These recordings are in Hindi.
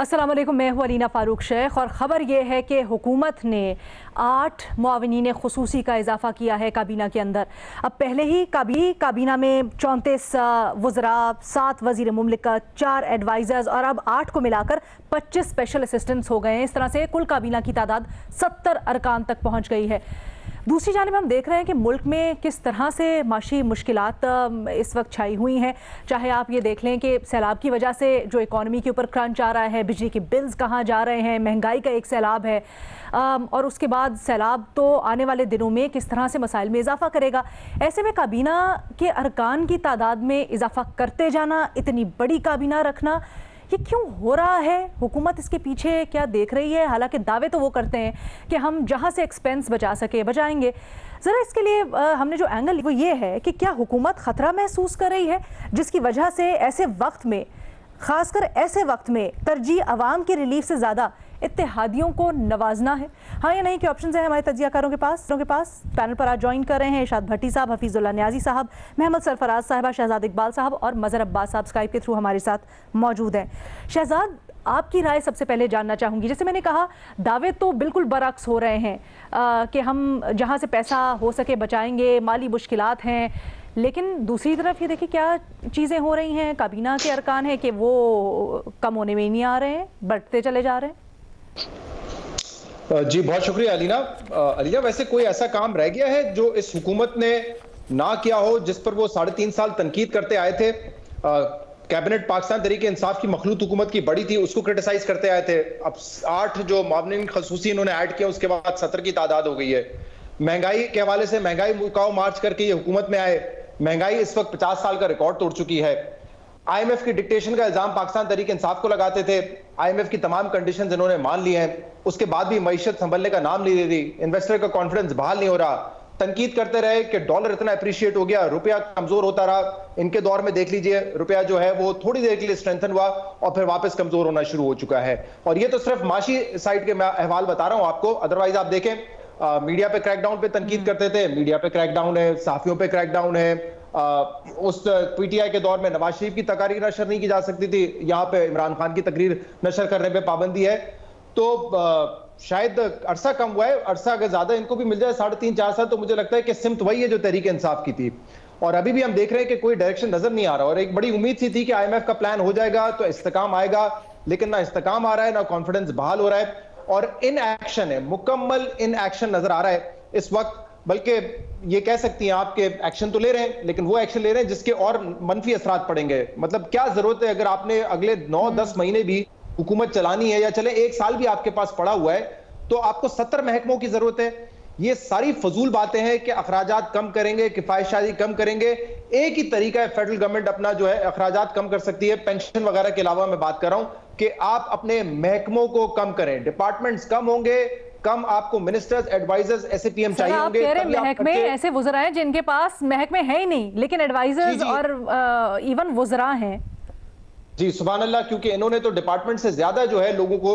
अस्सलाम वालेकुम, मैं हूँ अलीना फ़ारूक शेख और ख़बर यह है कि हुकूमत ने 8 मुआविनीन ख़ुसूसी का इजाफ़ा किया है काबीना के अंदर। अब पहले ही काबीना में 34 वज़रा, 7 वज़ीर मुमलिकत, 4 एडवाइज़र्स और अब 8 को मिलाकर 25 स्पेशल असिस्टेंट्स हो गए हैं। इस तरह से कुल काबीना की तादाद 70 अरकान तक पहुँच गई है। दूसरी जानिब हम देख रहे हैं कि मुल्क में किस तरह से माशी मुश्किलात इस वक्त छाई हुई हैं। चाहे आप ये देख लें कि सैलाब की वजह से जो इकॉनमी के ऊपर क्रंच आ रहा है, बिजली के बिल्स कहाँ जा रहे हैं, महंगाई का एक सैलाब है, और उसके बाद सैलाब तो आने वाले दिनों में किस तरह से मसाइल में इजाफा करेगा। ऐसे में काबीना के अरकान की तादाद में इजाफा करते जाना, इतनी बड़ी काबीना रखना, ये क्यों हो रहा है? हुकूमत इसके पीछे क्या देख रही है? हालांकि दावे तो वो करते हैं कि हम जहां से एक्सपेंस बचा सके बचाएंगे। ज़रा इसके लिए हमने जो एंगल वो ये है कि क्या हुकूमत ख़तरा महसूस कर रही है, जिसकी वजह से ऐसे वक्त में, ख़ासकर ऐसे वक्त में, तरजीह अवाम की रिलीफ से ज़्यादा इत्तेहादियों को नवाजना है? हाँ या नहीं के ऑप्शन है हमारे तजियाकारों के पास। पैनल पर आज ज्वाइन कर रहे हैं इरशाद भट्टी साहब, हफीजुल्लाह न्याजी साहब, महमद सरफराज साहिबा, शहजाद इकबाल साहब और मज़हर अब्बास साहब स्काइप के थ्रू हमारे साथ मौजूद हैं। शहजाद, आपकी राय सबसे पहले जानना चाहूँगी। जैसे मैंने कहा, दावे तो बिल्कुल बरअक्स हो रहे हैं कि हम जहाँ से पैसा हो सके बचाएंगे, माली मुश्किलात हैं, लेकिन दूसरी तरफ ये देखिए क्या चीज़ें हो रही हैं। काबीना के अरकान हैं कि वो कम होने में नहीं आ रहे हैं, बढ़ते चले जा रहे हैं। जी बहुत शुक्रिया अलीना। वैसे कोई ऐसा काम रह गया है जो इस हुकूमत ने ना किया हो, जिस पर वो 3.5 साल तनकीद करते आए थे? कैबिनेट पाकिस्तान तहरीक इंसाफ की मखलूत हुकूमत की बड़ी थी, उसको क्रिटिसाइज करते आए थे। अब 8 जो मुआविनीन खसूसी इन्होंने ऐड किया, उसके बाद 70 की तादाद हो गई है। महंगाई के हवाले से महंगाई मुकाओ मार्च करके ये हुकूमत में आए। महंगाई इस वक्त 50 साल का रिकॉर्ड तोड़ चुकी है। IMF की डिक्टेशन का इल्जाम पाकिस्तान तहरीक इंसाफ को लगाते थे। IMF की तमाम कंडीशंस इन्होंने मान ली हैं, उसके बाद भी मईशत संभलने का नाम नहीं ले रही। इन्वेस्टर का कॉन्फिडेंस बहाल नहीं हो रहा। तनकीद करते रहे कि डॉलर इतना अप्रिशिएट हो गया, रुपया कमजोर होता रहा। इनके दौर में देख लीजिए, रुपया जो है वो थोड़ी देर के लिए स्ट्रेंथन हुआ और फिर वापस कमजोर होना शुरू हो चुका है। और ये तो सिर्फ माशी साइड के मैं अहवाल बता रहा हूं आपको। अदरवाइज आप देखें, मीडिया पे क्रैकडाउन पे तनकीद करते थे, मीडिया पे क्रैकडाउन है, सहाफियों पे क्रैकडाउन है। उस PTI के दौर में नवाज शरीफ की तकारीर नशर नहीं की जा सकती थी, यहाँ पे इमरान खान की तकरीर नशर करने पे पाबंदी है। तो शायद अरसा कम हुआ है, अरसा अगर ज्यादा इनको भी मिल जाए 3.5-4 साल, तो मुझे लगता है कि सिमत वही है जो तहरीक इंसाफ की थी। और अभी भी हम देख रहे हैं कि कोई डायरेक्शन नजर नहीं आ रहा। और एक बड़ी उम्मीद सी थी कि IMF का प्लान हो जाएगा तो इस्तेकाम आएगा, लेकिन ना इस्तेकाम आ रहा है, ना कॉन्फिडेंस बहाल हो रहा है, और इन एक्शन है, मुकम्मल इन एक्शन नजर आ रहा है इस वक्त। बल्कि ये कह सकती हैं आप कि एक्शन तो ले रहे हैं, लेकिन वो एक्शन ले रहे हैं जिसके और मनफी असरात पड़ेंगे। मतलब क्या जरूरत है, अगर आपने अगले 9-10 महीने भी हुकूमत चलानी है, या चले 1 साल भी आपके पास पड़ा हुआ है, तो आपको 70 महकमों की जरूरत है। ये सारी फजूल बातें हैं कि अखराजात कम करेंगे, किफायतशाही कम करेंगे। एक ही तरीका है फेडरल गवर्नमेंट अपना जो है अखराजात कम कर सकती है, पेंशन वगैरह के अलावा मैं बात कर रहा हूं कि आप अपने महकमों को कम करें। डिपार्टमेंट्स कम होंगे, कम आपको मिनिस्टर्स, एडवाइजर्स, SAPM चाहिए होंगे। आप कह रहे हैं महकमे ऐसे वज़रा हैं जिनके पास महकमे है ही नहीं, लेकिन एडवाइजर्स और इवन वज़रा हैं। जी सुभान अल्लाह, क्योंकि इन्होंने तो डिपार्टमेंट से ज्यादा जो है लोगों को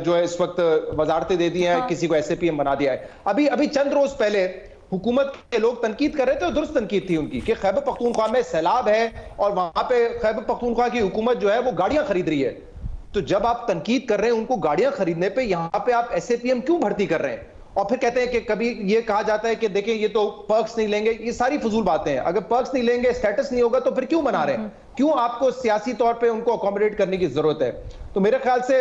जो है इस वक्त वजारतें दे दी हैं, किसी को SAPM बना दिया है। अभी चंद रोज पहले हुकूमत के लोग तनकीद कर रहे थे, और दुरुस्त तनकीद थी उनकी, कि खैबर पख्तूनख्वा में सैलाब है और वहां पे खैबर पख्तूनख्वा की हुकूमत जो है वो गाड़ियां खरीद रही है। तो जब आप तनकीद कर रहे हैं उनको गाड़ियां खरीदने पे, यहां पे आप SAPM क्यों भर्ती कर रहे हैं? और फिर कहते हैं कि कभी ये कहा जाता है कि देखें ये तो पर्क्स नहीं लेंगे। ये सारी फजूल बातें हैं। अगर पर्क्स नहीं लेंगे, स्टेटस नहीं होगा, तो फिर क्यों बना रहे हैं? क्यों आपको सियासी तौर पे उनको अकोमोडेट करने की जरूरत है? तो मेरे ख्याल से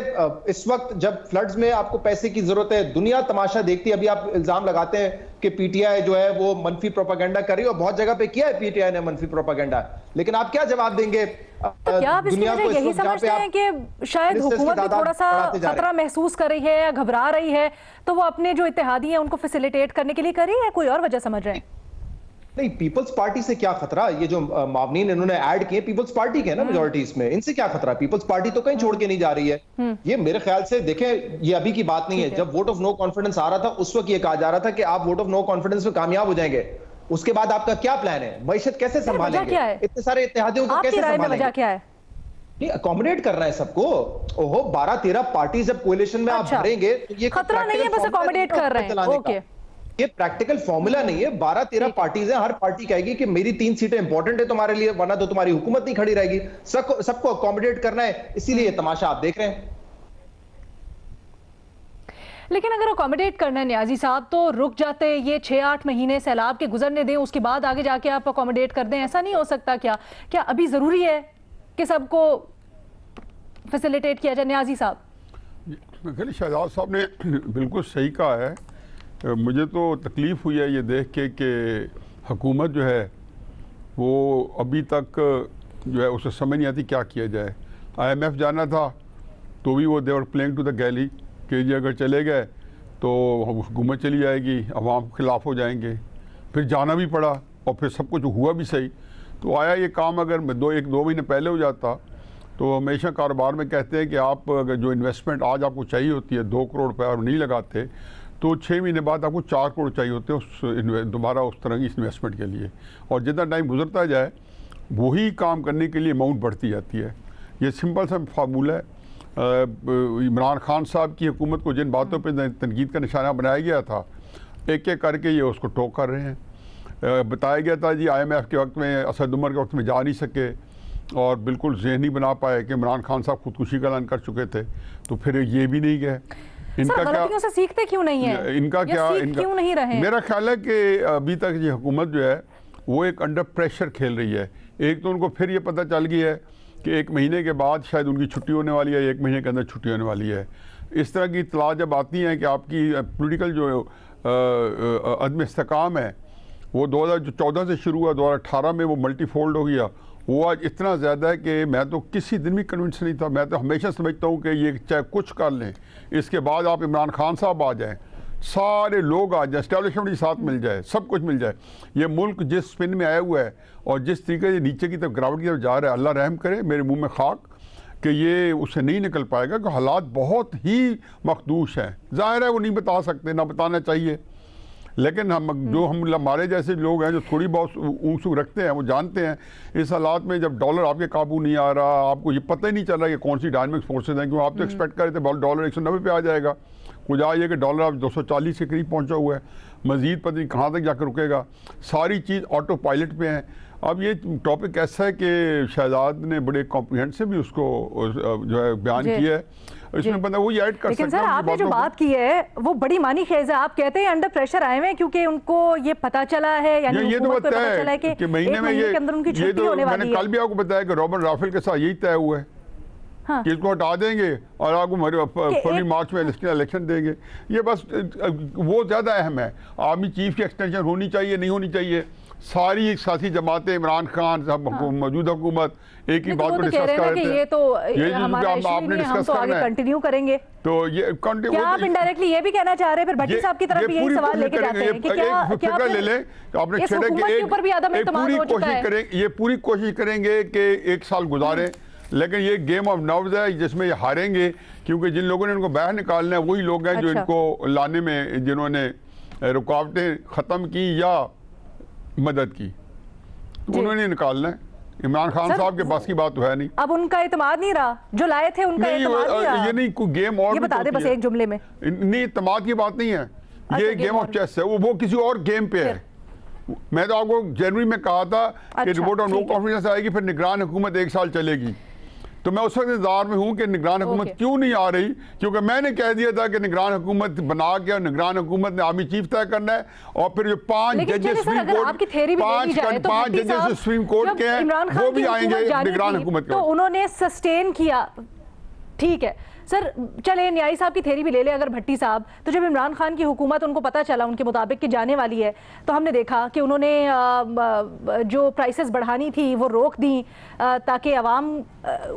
इस वक्त जब फ्लड्स में आपको पैसे की जरूरत है, दुनिया तमाशा देखती है। अभी आप इल्जाम लगाते हैं कि PTI जो है वो मनफी प्रोपागेंडा कर रही है, और बहुत जगह पे किया है PTI ने मनफी प्रोपागेंडा, लेकिन आप क्या जवाब देंगे क्या आप दुनिया को? यही समझते हैं कि शायद हुकूमत भी थोड़ा सा खतरा महसूस कर रही है या घबरा रही है, तो वो अपने जो इत्तेहादी हैं उनको फैसिलिटेट करने के लिए कर रही है? कोई और वजह समझ रहे हैं? नहीं, पीपल्स पार्टी से क्या खतरा? ये जो मावनीन इन्होंने ऐड किए पीपल्स पार्टी के हैं ना मेजॉरिटी इसमें, इनसे क्या खतरा? पीपल्स पार्टी तो कहीं छोड़ के नहीं जा रही है। ये मेरे ख्याल से देखें, ये अभी की बात नहीं है। जब वोट ऑफ नो कॉन्फिडेंस आ रहा था, उस वक्त ये कहा जा रहा था कि आप वोट ऑफ नो कॉन्फिडेंस में कामयाब हो जाएंगे। उसके बाद आपका क्या प्लान है? मईशत कैसे संभालेंगे? इतने सारे इत्तेहादियों को कैसे संभालेंगे? वजह क्या है? नहीं, अकोमोडेट करना है सबको। ओहो, 12-13 पार्टी जब कोलिशन में आप भरेंगे तो ये खतरा नहीं है, बस अकोमोडेट कर रहे हैं। ओके, ये प्रैक्टिकल फॉर्मूला नहीं है। 12-13 पार्टीज हैं, हर पार्टी कहेगी कि मेरी 3 सीटें इंपॉर्टेंट है तुम्हारे लिए, वरना तो तुम्हारी हुकूमत नहीं खड़ी रहेगी। सबको अकोमोडेट करना है, इसीलिए ये तमाशा आप देख रहे हैं। लेकिन अगर अकोमोडेट करना है न्याजी साहब तो रुक जाते, ये 6-8 महीने सैलाब के गुजरने दें, उसके बाद आगे जाके आप अकोमोडेट कर दें, ऐसा नहीं हो सकता क्या? क्या अभी ज़रूरी है कि सबको फैसिलिटेट किया जाए? न्याजी साहब, शहजाद साहब ने बिल्कुल सही कहा है। मुझे तो तकलीफ़ हुई है ये देख के कि हुकूमत जो है वो अभी तक जो है उसे समझ नहीं आती क्या किया जाए। IMF जाना था तो भी वो देवर प्लेइंग टू द गैली कि ये अगर चले गए तो हुकूमत चली जाएगी, अवाम के खिलाफ हो जाएंगे। फिर जाना भी पड़ा और फिर सब कुछ हुआ भी सही। तो आया ये काम अगर 1-2 महीने पहले हो जाता तो हमेशा कारोबार में कहते हैं कि आप अगर जो इन्वेस्टमेंट आज आपको चाहिए होती है 2 करोड़ रुपये और नहीं लगाते तो 6 महीने बाद आपको 4 करोड़ चाहिए होते हैं उस दोबारा उस तरह की इन्वेस्टमेंट के लिए। और जितना टाइम गुजरता जाए वही काम करने के लिए अमाउंट बढ़ती जाती है। ये सिंपल सा फार्मूला है। इमरान खान साहब की हुकूमत को जिन बातों पर तनकीद का निशाना बनाया गया था, एक एक करके ये उसको टोक कर रहे हैं। बताया गया था जी IMF के वक्त में, असद उमर के वक्त में जा नहीं सके और बिल्कुल ज़हन नहीं बना पाए कि इमरान खान साहब खुदकुशी का ऐलान कर चुके थे, तो फिर ये भी नहीं गए। इनका क्या से सीखते क्यों नहीं है? इनका क्या क्यों नहीं रहे? मेरा ख्याल है कि अभी तक ये हुकूमत जो है वो एक अंडर प्रेशर खेल रही है। एक तो उनको फिर ये पता चल गया है कि 1 महीने के बाद शायद उनकी छुट्टी होने वाली है, 1 महीने के अंदर छुट्टी होने वाली है। इस तरह की इत्तला जब आती हैं कि आपकी पॉलिटिकल जो अदम इस्तेकाम है वो 2014 से शुरू हुआ, 2018 में वो मल्टीफोल्ड हो गया। वो आज इतना ज़्यादा है कि मैं तो किसी दिन भी कन्विंस नहीं था। मैं तो हमेशा समझता हूँ कि ये चाहे कुछ कर लें, इसके बाद आप इमरान खान साहब आ जाएं, सारे लोग आ जाए, एस्टेब्लिशमेंट के साथ मिल जाए, सब कुछ मिल जाए। ये मुल्क जिस स्पिन में आया हुआ है और जिस तरीके से नीचे की तरफ गिरावट की तरफ जा रहा है, अल्लाह रहम करे, मेरे मुंह में खाक कि ये उससे नहीं निकल पाएगा, कि हालात बहुत ही मखदूश हैं। ज़ाहिर है वो नहीं बता सकते, ना बताना चाहिए, लेकिन हम हमारे जैसे लोग हैं जो थोड़ी बहुत ऊँच रखते हैं वो जानते हैं इस हालात में जब डॉलर आपके काबू नहीं आ रहा, आपको ये पता ही नहीं चल रहा कि कौन सी डायनामिक फोर्सेज हैं। क्योंकि आप तो एक्सपेक्ट कर रहे थे डॉलर 190 पे आ जाएगा, कुछ आज ये कि डॉलर अब 240 के करीब पहुंचा हुआ है, मज़ीद पता नहीं कहाँ तक जाकर रुकेगा। सारी चीज़ ऑटो पायलट पे है। अब ये टॉपिक ऐसा है कि शहजाद ने बड़े कॉम्प्रिहेंसिव भी उसको जो है बयान किया है, इसमें बंदा वो ऐड कर सकता है। लेकिन सर आपने जो बात की है वो बड़ी मानी खेज है। आप कहते हैं अंडर प्रेशर आए हुए हैं क्योंकि उनको ये पता चला है, यानी ये तो पता है कि महीने में ये तो मैंने कल भी आपको बताया कि रॉबर्ट राफेल के साथ यही तय हुआ है। हाँ। कि इसको हटा देंगे और आपको फरवरी मार्च में इलेक्शन देंगे। ये बस वो ज़्यादा अहम है। आर्मी चीफ की एक्सटेंशन होनी चाहिए, नहीं होनी चाहिए। सारी सियासी जमातें, इमरान खान साहब, मौजूदा हुकूमत एक ही बात को डिस्कस कर रहे थे। ये तो हमारा आपने डिस्कस तो आगे कंटिन्यू करेंगे। तो ये क्या आप इनडायरेक्टली ये भी कहना चाह रहे हैं, फिर भट्टी साहब की तरफ भी यही सवाल लेके जाते हैं कि क्या ले लें आपने छेड़ा कि ये पूरी कोशिश करेंगे कि 1 साल गुजारे, लेकिन ये गेम ऑफ नर्व्स है जिसमें ये हारेंगे, क्योंकि जिन लोगों ने इनको बाहर निकालना है वही लोग हैं जो इनको लाने में जिन्होंने रुकावटें ख़त्म की या मदद की, तो उन्होंने निकालना है। इमरान खान साहब के पास की बात तो है नहीं। अब उनका इत्मीनाद नहीं रहा, जो लाए थे उनका इत्मीनाद नहीं रहा। ये नहीं कोई गेम और ये बता दे बस एक जुमले में। नहीं, इत्मीनाद की बात नहीं है, ये गेम ऑफ चेस है, वो किसी और गेम पे है। मैं तो आपको जनवरी में कहा था कि रिपोर्ट ऑन नो कॉन्फिडेंस आएगी, फिर निगरान हुकूमत 1 साल चलेगी। तो मैं उस वक्त इंतजार में हूँ कि निगरान हुकूमत क्यों नहीं आ रही, क्योंकि मैंने कह दिया था कि निगरान हुकूमत बना के और निगरान हुकूमत ने आर्मी चीफ तय करना है, और फिर जो 5 जजेस सुप्रीम कोर्ट के हैं वो भी आएंगे निगरान हुकूमत के। तो उन्होंने सस्टेन किया, ठीक है सर। चले न्यायी साहब की थेरी भी ले ले अगर भट्टी साहब, तो जब इमरान खान की हुकूमत उनको पता चला उनके मुताबिक कि जाने वाली है, तो हमने देखा कि उन्होंने जो प्राइसेस बढ़ानी थी वो रोक दी ताकि अवाम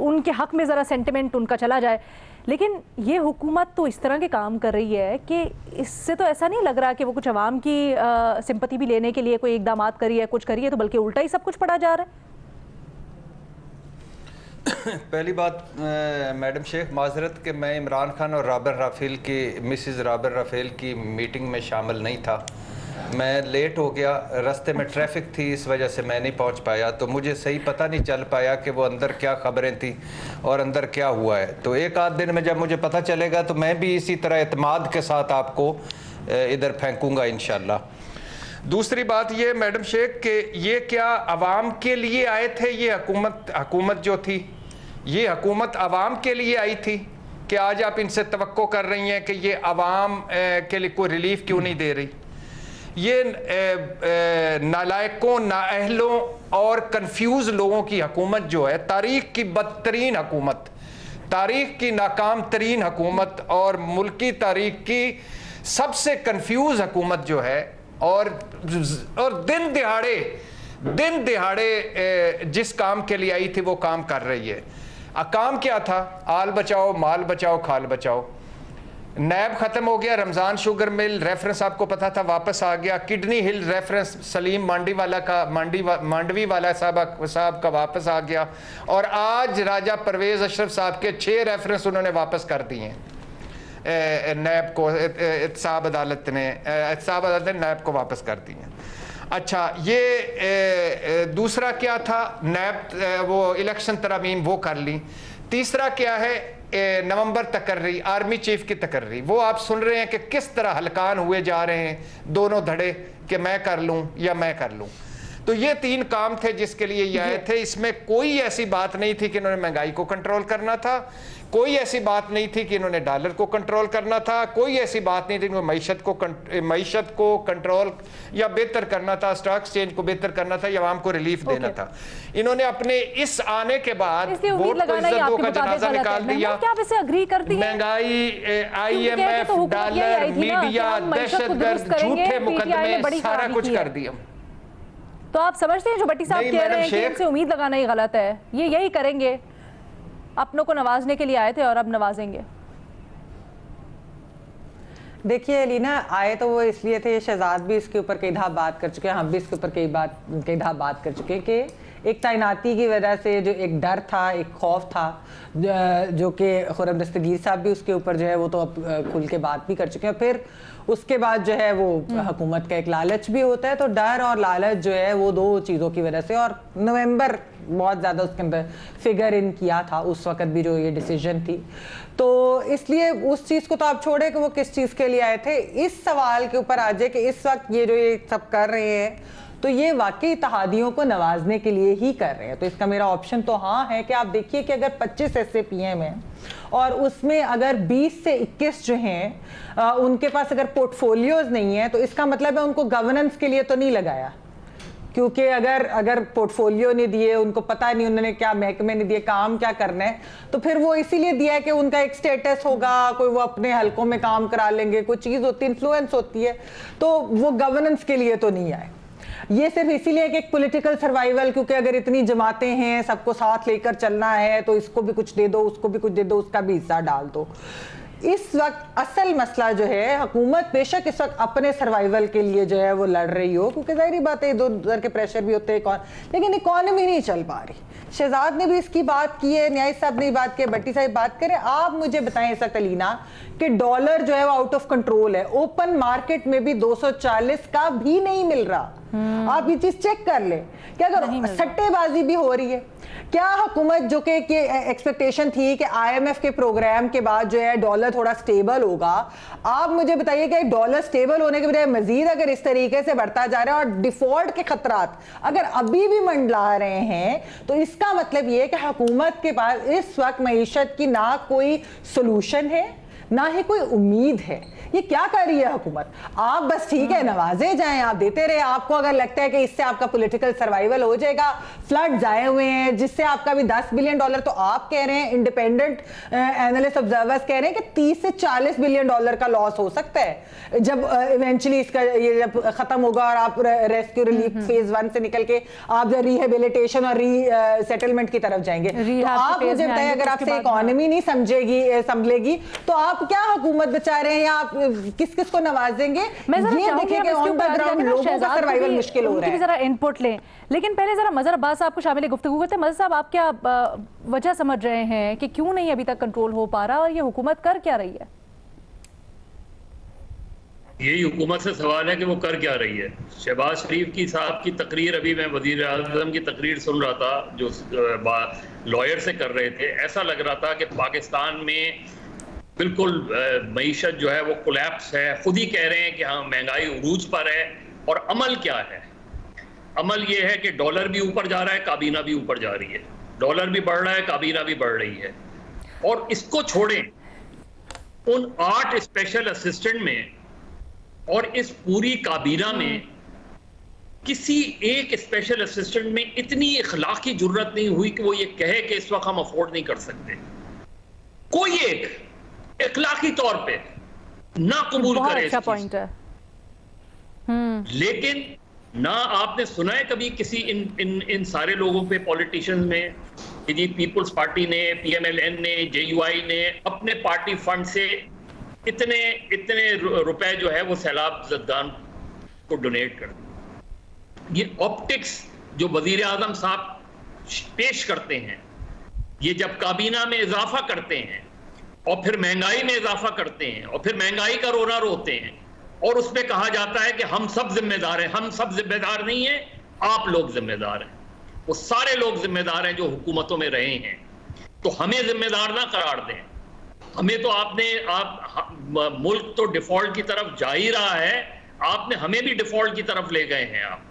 उनके हक में ज़रा सेंटिमेंट उनका चला जाए। लेकिन ये हुकूमत तो इस तरह के काम कर रही है कि इससे तो ऐसा नहीं लग रहा कि वो कुछ अवाम की सिंपत्ति भी लेने के लिए कोई इकदाम करी है, कुछ करी है, तो बल्कि उल्टा ही सब कुछ पड़ा जा रहा है। पहली बात मैडम शेख, माजरत कि मैं इमरान खान और रॉबर्ट राफेल की मिसेस रॉबर्ट राफेल की मीटिंग में शामिल नहीं था। मैं लेट हो गया, रास्ते में ट्रैफिक थी, इस वजह से मैं नहीं पहुंच पाया, तो मुझे सही पता नहीं चल पाया कि वो अंदर क्या खबरें थी और अंदर क्या हुआ है। तो 1 आध दिन में जब मुझे पता चलेगा तो मैं भी इसी तरह एतमाद के साथ आपको इधर फेंकूँगा इंशाल्लाह। दूसरी बात ये मैडम शेख कि ये क्या अवाम के लिए आए थे? ये हुकूमत जो थी, ये हुकूमत अवाम के लिए आई थी कि आज आप इनसे तवक्को कर रही हैं कि ये आवाम के लिए कोई रिलीफ क्यों नहीं दे रही। ये नालायकों, नाअहलों और कंफ्यूज लोगों की हुकूमत जो है, तारीख की बदतरीन हुकूमत, तारीख की नाकाम तरीन हुकूमत और मुल्की तारीख की सबसे कंफ्यूज हुकूमत जो है, और दिन दिहाड़े जिस काम के लिए आई थी वो काम कर रही है। काम क्या था? आल बचाओ, माल बचाओ, खाल बचाओ। नैब खत्म हो गया, रमज़ान शुगर मिल रेफरेंस आपको पता था वापस आ गया, किडनी हिल रेफरेंस सलीम मांडवी वाला साहब का वापस आ गया, और आज राजा परवेज़ अशरफ साहब के 6 रेफरेंस उन्होंने वापस कर दिए हैं नैब को। एहतसाब अदालत ने नैब को वापस कर दिए। अच्छा, ये दूसरा क्या था? नैब वो इलेक्शन तरमीम वो कर ली। तीसरा क्या है? नवंबर तकर्री, आर्मी चीफ की तकर्री, वो आप सुन रहे हैं कि किस तरह हलकान हुए जा रहे हैं दोनों धड़े कि मैं कर लूं या मैं कर लूं। तो ये 3 काम थे जिसके लिए ये आए थे। इसमें कोई ऐसी बात नहीं थी कि इन्होंने महंगाई को कंट्रोल करना था, कोई ऐसी बात नहीं थी कि इन्होंने डॉलर को कंट्रोल करना था, कोई ऐसी बात नहीं थी कि मईशत को कंट्रोल या बेहतर करना था, स्टॉक एक्सचेंज को बेहतर करना था या आवाम को रिलीफ देना था। इन्होंने अपने इस आने के बाद वोट को इज्जत दो का जनाजा निकाल दिया। महंगाई, IMF, डॉलर, मीडिया, दहशतगर्द, झूठे मुकदमे, सारा कुछ कर दिया। तो आप समझते हैं जो भट्टी साहब कह रहे हैं कि इनसे उम्मीद लगाना ही गलत है? ये यही करेंगे, अपनों को नवाजने के लिए आए थे और अब नवाजेंगे। देखिए लीना, आए तो वो इसलिए थे, शहजाद भी इसके ऊपर कई दफा बात कर चुके हैं, हम भी इसके ऊपर कई दफा बात कर चुके हैं कि एक तैनाती की वजह से जो एक डर था, एक खौफ था, जो कि खुर्रम दस्तगीर साहब भी उसके ऊपर जो है वो तो अब खुल के बात भी कर चुके हैं। फिर उसके बाद जो है वो हुकूमत का एक लालच भी होता है, तो डर और लालच जो है वो 2 चीज़ों की वजह से, और नवंबर बहुत ज़्यादा उसके अंदर फिगर इन किया था उस वक्त भी जो ये डिसीजन थी, तो इसलिए उस चीज़ को तो आप छोड़े कि वो किस चीज़ के लिए आए थे। इस सवाल के ऊपर आ जाए कि इस वक्त ये जो ये सब कर रहे हैं तो ये वाकई इत्तेहादियों को नवाजने के लिए ही कर रहे हैं। तो इसका मेरा ऑप्शन तो हाँ है कि आप देखिए कि अगर 25 SAPM है और उसमें अगर 20 से 21 जो हैं उनके पास अगर पोर्टफोलियोज नहीं है, तो इसका मतलब है उनको गवर्नेंस के लिए तो नहीं लगाया, क्योंकि अगर पोर्टफोलियो नहीं दिए, उनको पता नहीं उन्होंने क्या महकमे नहीं दिए, काम क्या करना है, तो फिर वो इसीलिए दिया है कि उनका एक स्टेटस होगा, कोई वो अपने हलकों में काम करा लेंगे, कोई चीज़ होती है, इन्फ्लुएंस होती है, तो वो गवर्नेंस के लिए तो नहीं आए। ये सिर्फ इसीलिए कि एक पॉलिटिकल सर्वाइवल, क्योंकि अगर इतनी जमातें हैं, सबको साथ लेकर चलना है, तो इसको भी कुछ दे दो, उसको भी कुछ दे दो, उसका भी हिस्सा डाल दो। इस वक्त असल मसला जो है, हुकूमत बेशक इस वक्त अपने सर्वाइवल के लिए जो है वो लड़ रही हो, क्योंकि जाहिर बात है इधर के प्रेशर भी होते हैं, लेकिन इकॉनमी नहीं चल पा रही। शहजाद ने भी इसकी बात की है, न्याय साहब ने बात की है, भट्टी साहब बात करें। आप मुझे बताएं इस वक्त अलीना कि डॉलर जो है वो आउट ऑफ कंट्रोल है, ओपन मार्केट में भी 240 का भी नहीं मिल रहा। आप ये चीज चेक कर ले कि अगर सट्टेबाजी भी हो रही है, क्या हुकूमत जो कि एक्सपेक्टेशन थी कि IMF के प्रोग्राम के बाद जो है डॉलर थोड़ा स्टेबल होगा, आप मुझे बताइए कि डॉलर स्टेबल होने के बजाय मजीद अगर इस तरीके से बढ़ता जा रहा है और डिफॉल्ट के खतरात अगर अभी भी मंडला रहे हैं, तो इसका मतलब ये है कि हुकूमत के पास इस वक्त मईशत की ना कोई सोल्यूशन है, ना ही कोई उम्मीद है। ये क्या कर रही है हुकूमत? आप बस ठीक है नवाजे जाएं, आप देते रहे। आपको अगर लगता है कि इससे आपका पॉलिटिकल सर्वाइवल हो जाएगा, फ्लड्स आए हुए हैं जिससे आपका भी $10 बिलियन, तो आप कह रहे हैं, इंडिपेंडेंट एनालिस्ट ऑब्जर्वर्स कह रहे हैं कि $30 से $40 बिलियन का लॉस हो सकता है जब इवेंचुअली इसका ये जब खत्म होगा और आप रेस्क्यू रिलीफ फेज 1 से निकल के आप जब रिहेबिलिटेशन और सेटलमेंट की तरफ जाएंगे। तो आप मुझे बताइए, अगर आपसे इकोनॉमी नहीं संभलेगी तो आप क्या हुकूमत बचा रहे हैं या आप किस किस को नवाजेंगे? ये देखिए कि ऑन द ग्राउंड लोगों का सर्वाइवल मुश्किल हो रहा है। जरा इनपुट लें, लेकिन पहले जरा मजहर अब्बास साहब को शामिल गुफ्तगू करते हैं। मजहर साहब, आप क्या वजह समझ रहे हैं कि क्यों नहीं अभी तक कंट्रोल हो पा रहा और ये हुकूमत कर क्या रही है? यही हुकूमत से सवाल है कि वो कर क्या रही है। शहबाज शरीफ की साहब की तकरीर, अभी मैं वजीर आज़म की तकरीर सुन रहा था जो लॉयर से कर रहे थे, ऐसा लग रहा था कि पाकिस्तान में बिल्कुल मईशत जो है वो कोलैप्स है। खुद ही कह रहे हैं कि हाँ महंगाई उरूज पर है। और अमल क्या है? अमल ये है कि डॉलर भी ऊपर जा रहा है, काबीना भी ऊपर जा रही है। डॉलर भी बढ़ रहा है, काबीना भी बढ़ रही है। और इसको छोड़ें उन 8 स्पेशल असिस्टेंट में और इस पूरी काबीना में किसी एक स्पेशल असिस्टेंट में इतनी इखलाकी जुर्रत नहीं हुई कि वो ये कहे कि इस वक्त हम अफोर्ड नहीं कर सकते। कोई एक इखलाकी तौर पे ना कबूल करे। अच्छा पॉइंट है। लेकिन ना आपने सुना है कभी किसी इन सारे लोगों पे, पॉलिटिशियंस में, कि जी पीपुल्स पार्टी ने, PMLN ने, JUI ने अपने पार्टी फंड से इतने रुपए जो है वो सैलाब ज़दगान को डोनेट कर दिए। ये ऑप्टिक्स जो वजीर आजम साहब पेश करते हैं, ये जब काबीना में इजाफा करते हैं और फिर महंगाई में इजाफा करते हैं और फिर महंगाई का रोना रोते हैं और उसमें कहा जाता है कि हम सब जिम्मेदार हैं। हम सब जिम्मेदार नहीं हैं, आप लोग जिम्मेदार हैं। वो सारे लोग जिम्मेदार हैं जो हुकूमतों में रहे हैं। तो हमें जिम्मेदार ना करार दें। हमें तो मुल्क तो डिफॉल्ट की तरफ जा ही रहा है, आपने हमें भी डिफॉल्ट की तरफ ले गए हैं आप।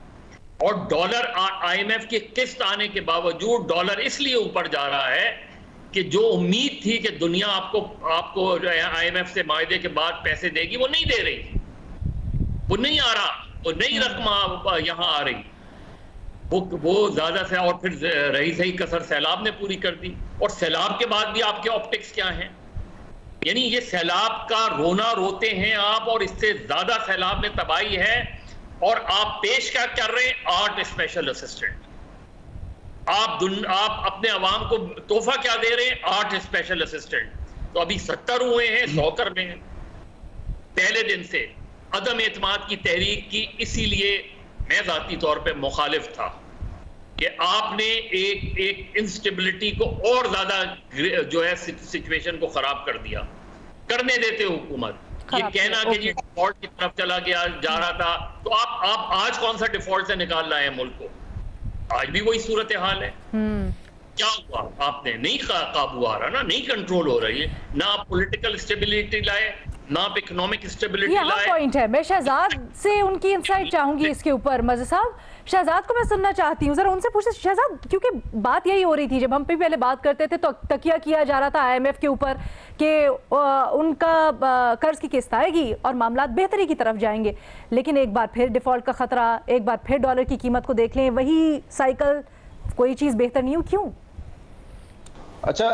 और डॉलर IMF की किस्त आने के बावजूद डॉलर इसलिए ऊपर जा रहा है कि जो उम्मीद थी कि दुनिया आपको जो है IMF से मायदे के बाद पैसे देगी, वो नहीं दे रही, वो नहीं आ रहा, वो नई रकम यहाँ आ रही, वो ज्यादा से। और फिर रही सही कसर सैलाब ने पूरी कर दी। और सैलाब के बाद भी आपके ऑप्टिक्स क्या हैं? यानी ये सैलाब का रोना रोते हैं आप, और इससे ज्यादा सैलाब में तबाही है। और आप पेश क्या कर रहे हैं? 8 स्पेशल असिस्टेंट। आप अपने अवाम को तोहफा क्या दे रहे हैं? 8 स्पेशल असिस्टेंट। तो अभी 70 हुए हैं, 100 कर रहे हैं। पहले दिन से अदम एतमाद की तहरीक की, इसीलिए मैं जाती तौर पे मुखालिफ था कि आपने एक इंस्टेबिलिटी को और ज्यादा जो है सिचुएशन को खराब कर दिया। करने देते हुकूमत। ये कहना कि जी डिफॉल्ट की तरफ चला गया जा रहा था, तो आप आज कौन सा डिफॉल्ट से निकाल लाए हैं मुल्क को? आज भी वही सूरत हाल है। क्या हुआ? आपने नहीं काबू आ रहा ना, नहीं कंट्रोल हो रही है ना, आप पॉलिटिकल स्टेबिलिटी लाए ना, आप इकोनॉमिक स्टेबिलिटी लाए। पॉइंट है। मैं शहजाद से उनकी इंसाइट चाहूंगी इसके ऊपर। मज़े साहब, शहजाद को मैं सुनना चाहती हूँ, जरा उनसे पूछे शहजाद, क्योंकि बात यही हो रही थी जब हम भी पहले बात करते थे तो तकिया किया जा रहा था IMF के ऊपर कि उनका कर्ज की किस्त आएगी और मामला बेहतरी की तरफ जाएंगे। लेकिन एक बार फिर डिफॉल्ट का खतरा, एक बार फिर डॉलर की कीमत को देख लें, वही साइकिल, कोई चीज़ बेहतर नहीं हो। क्यों? अच्छा,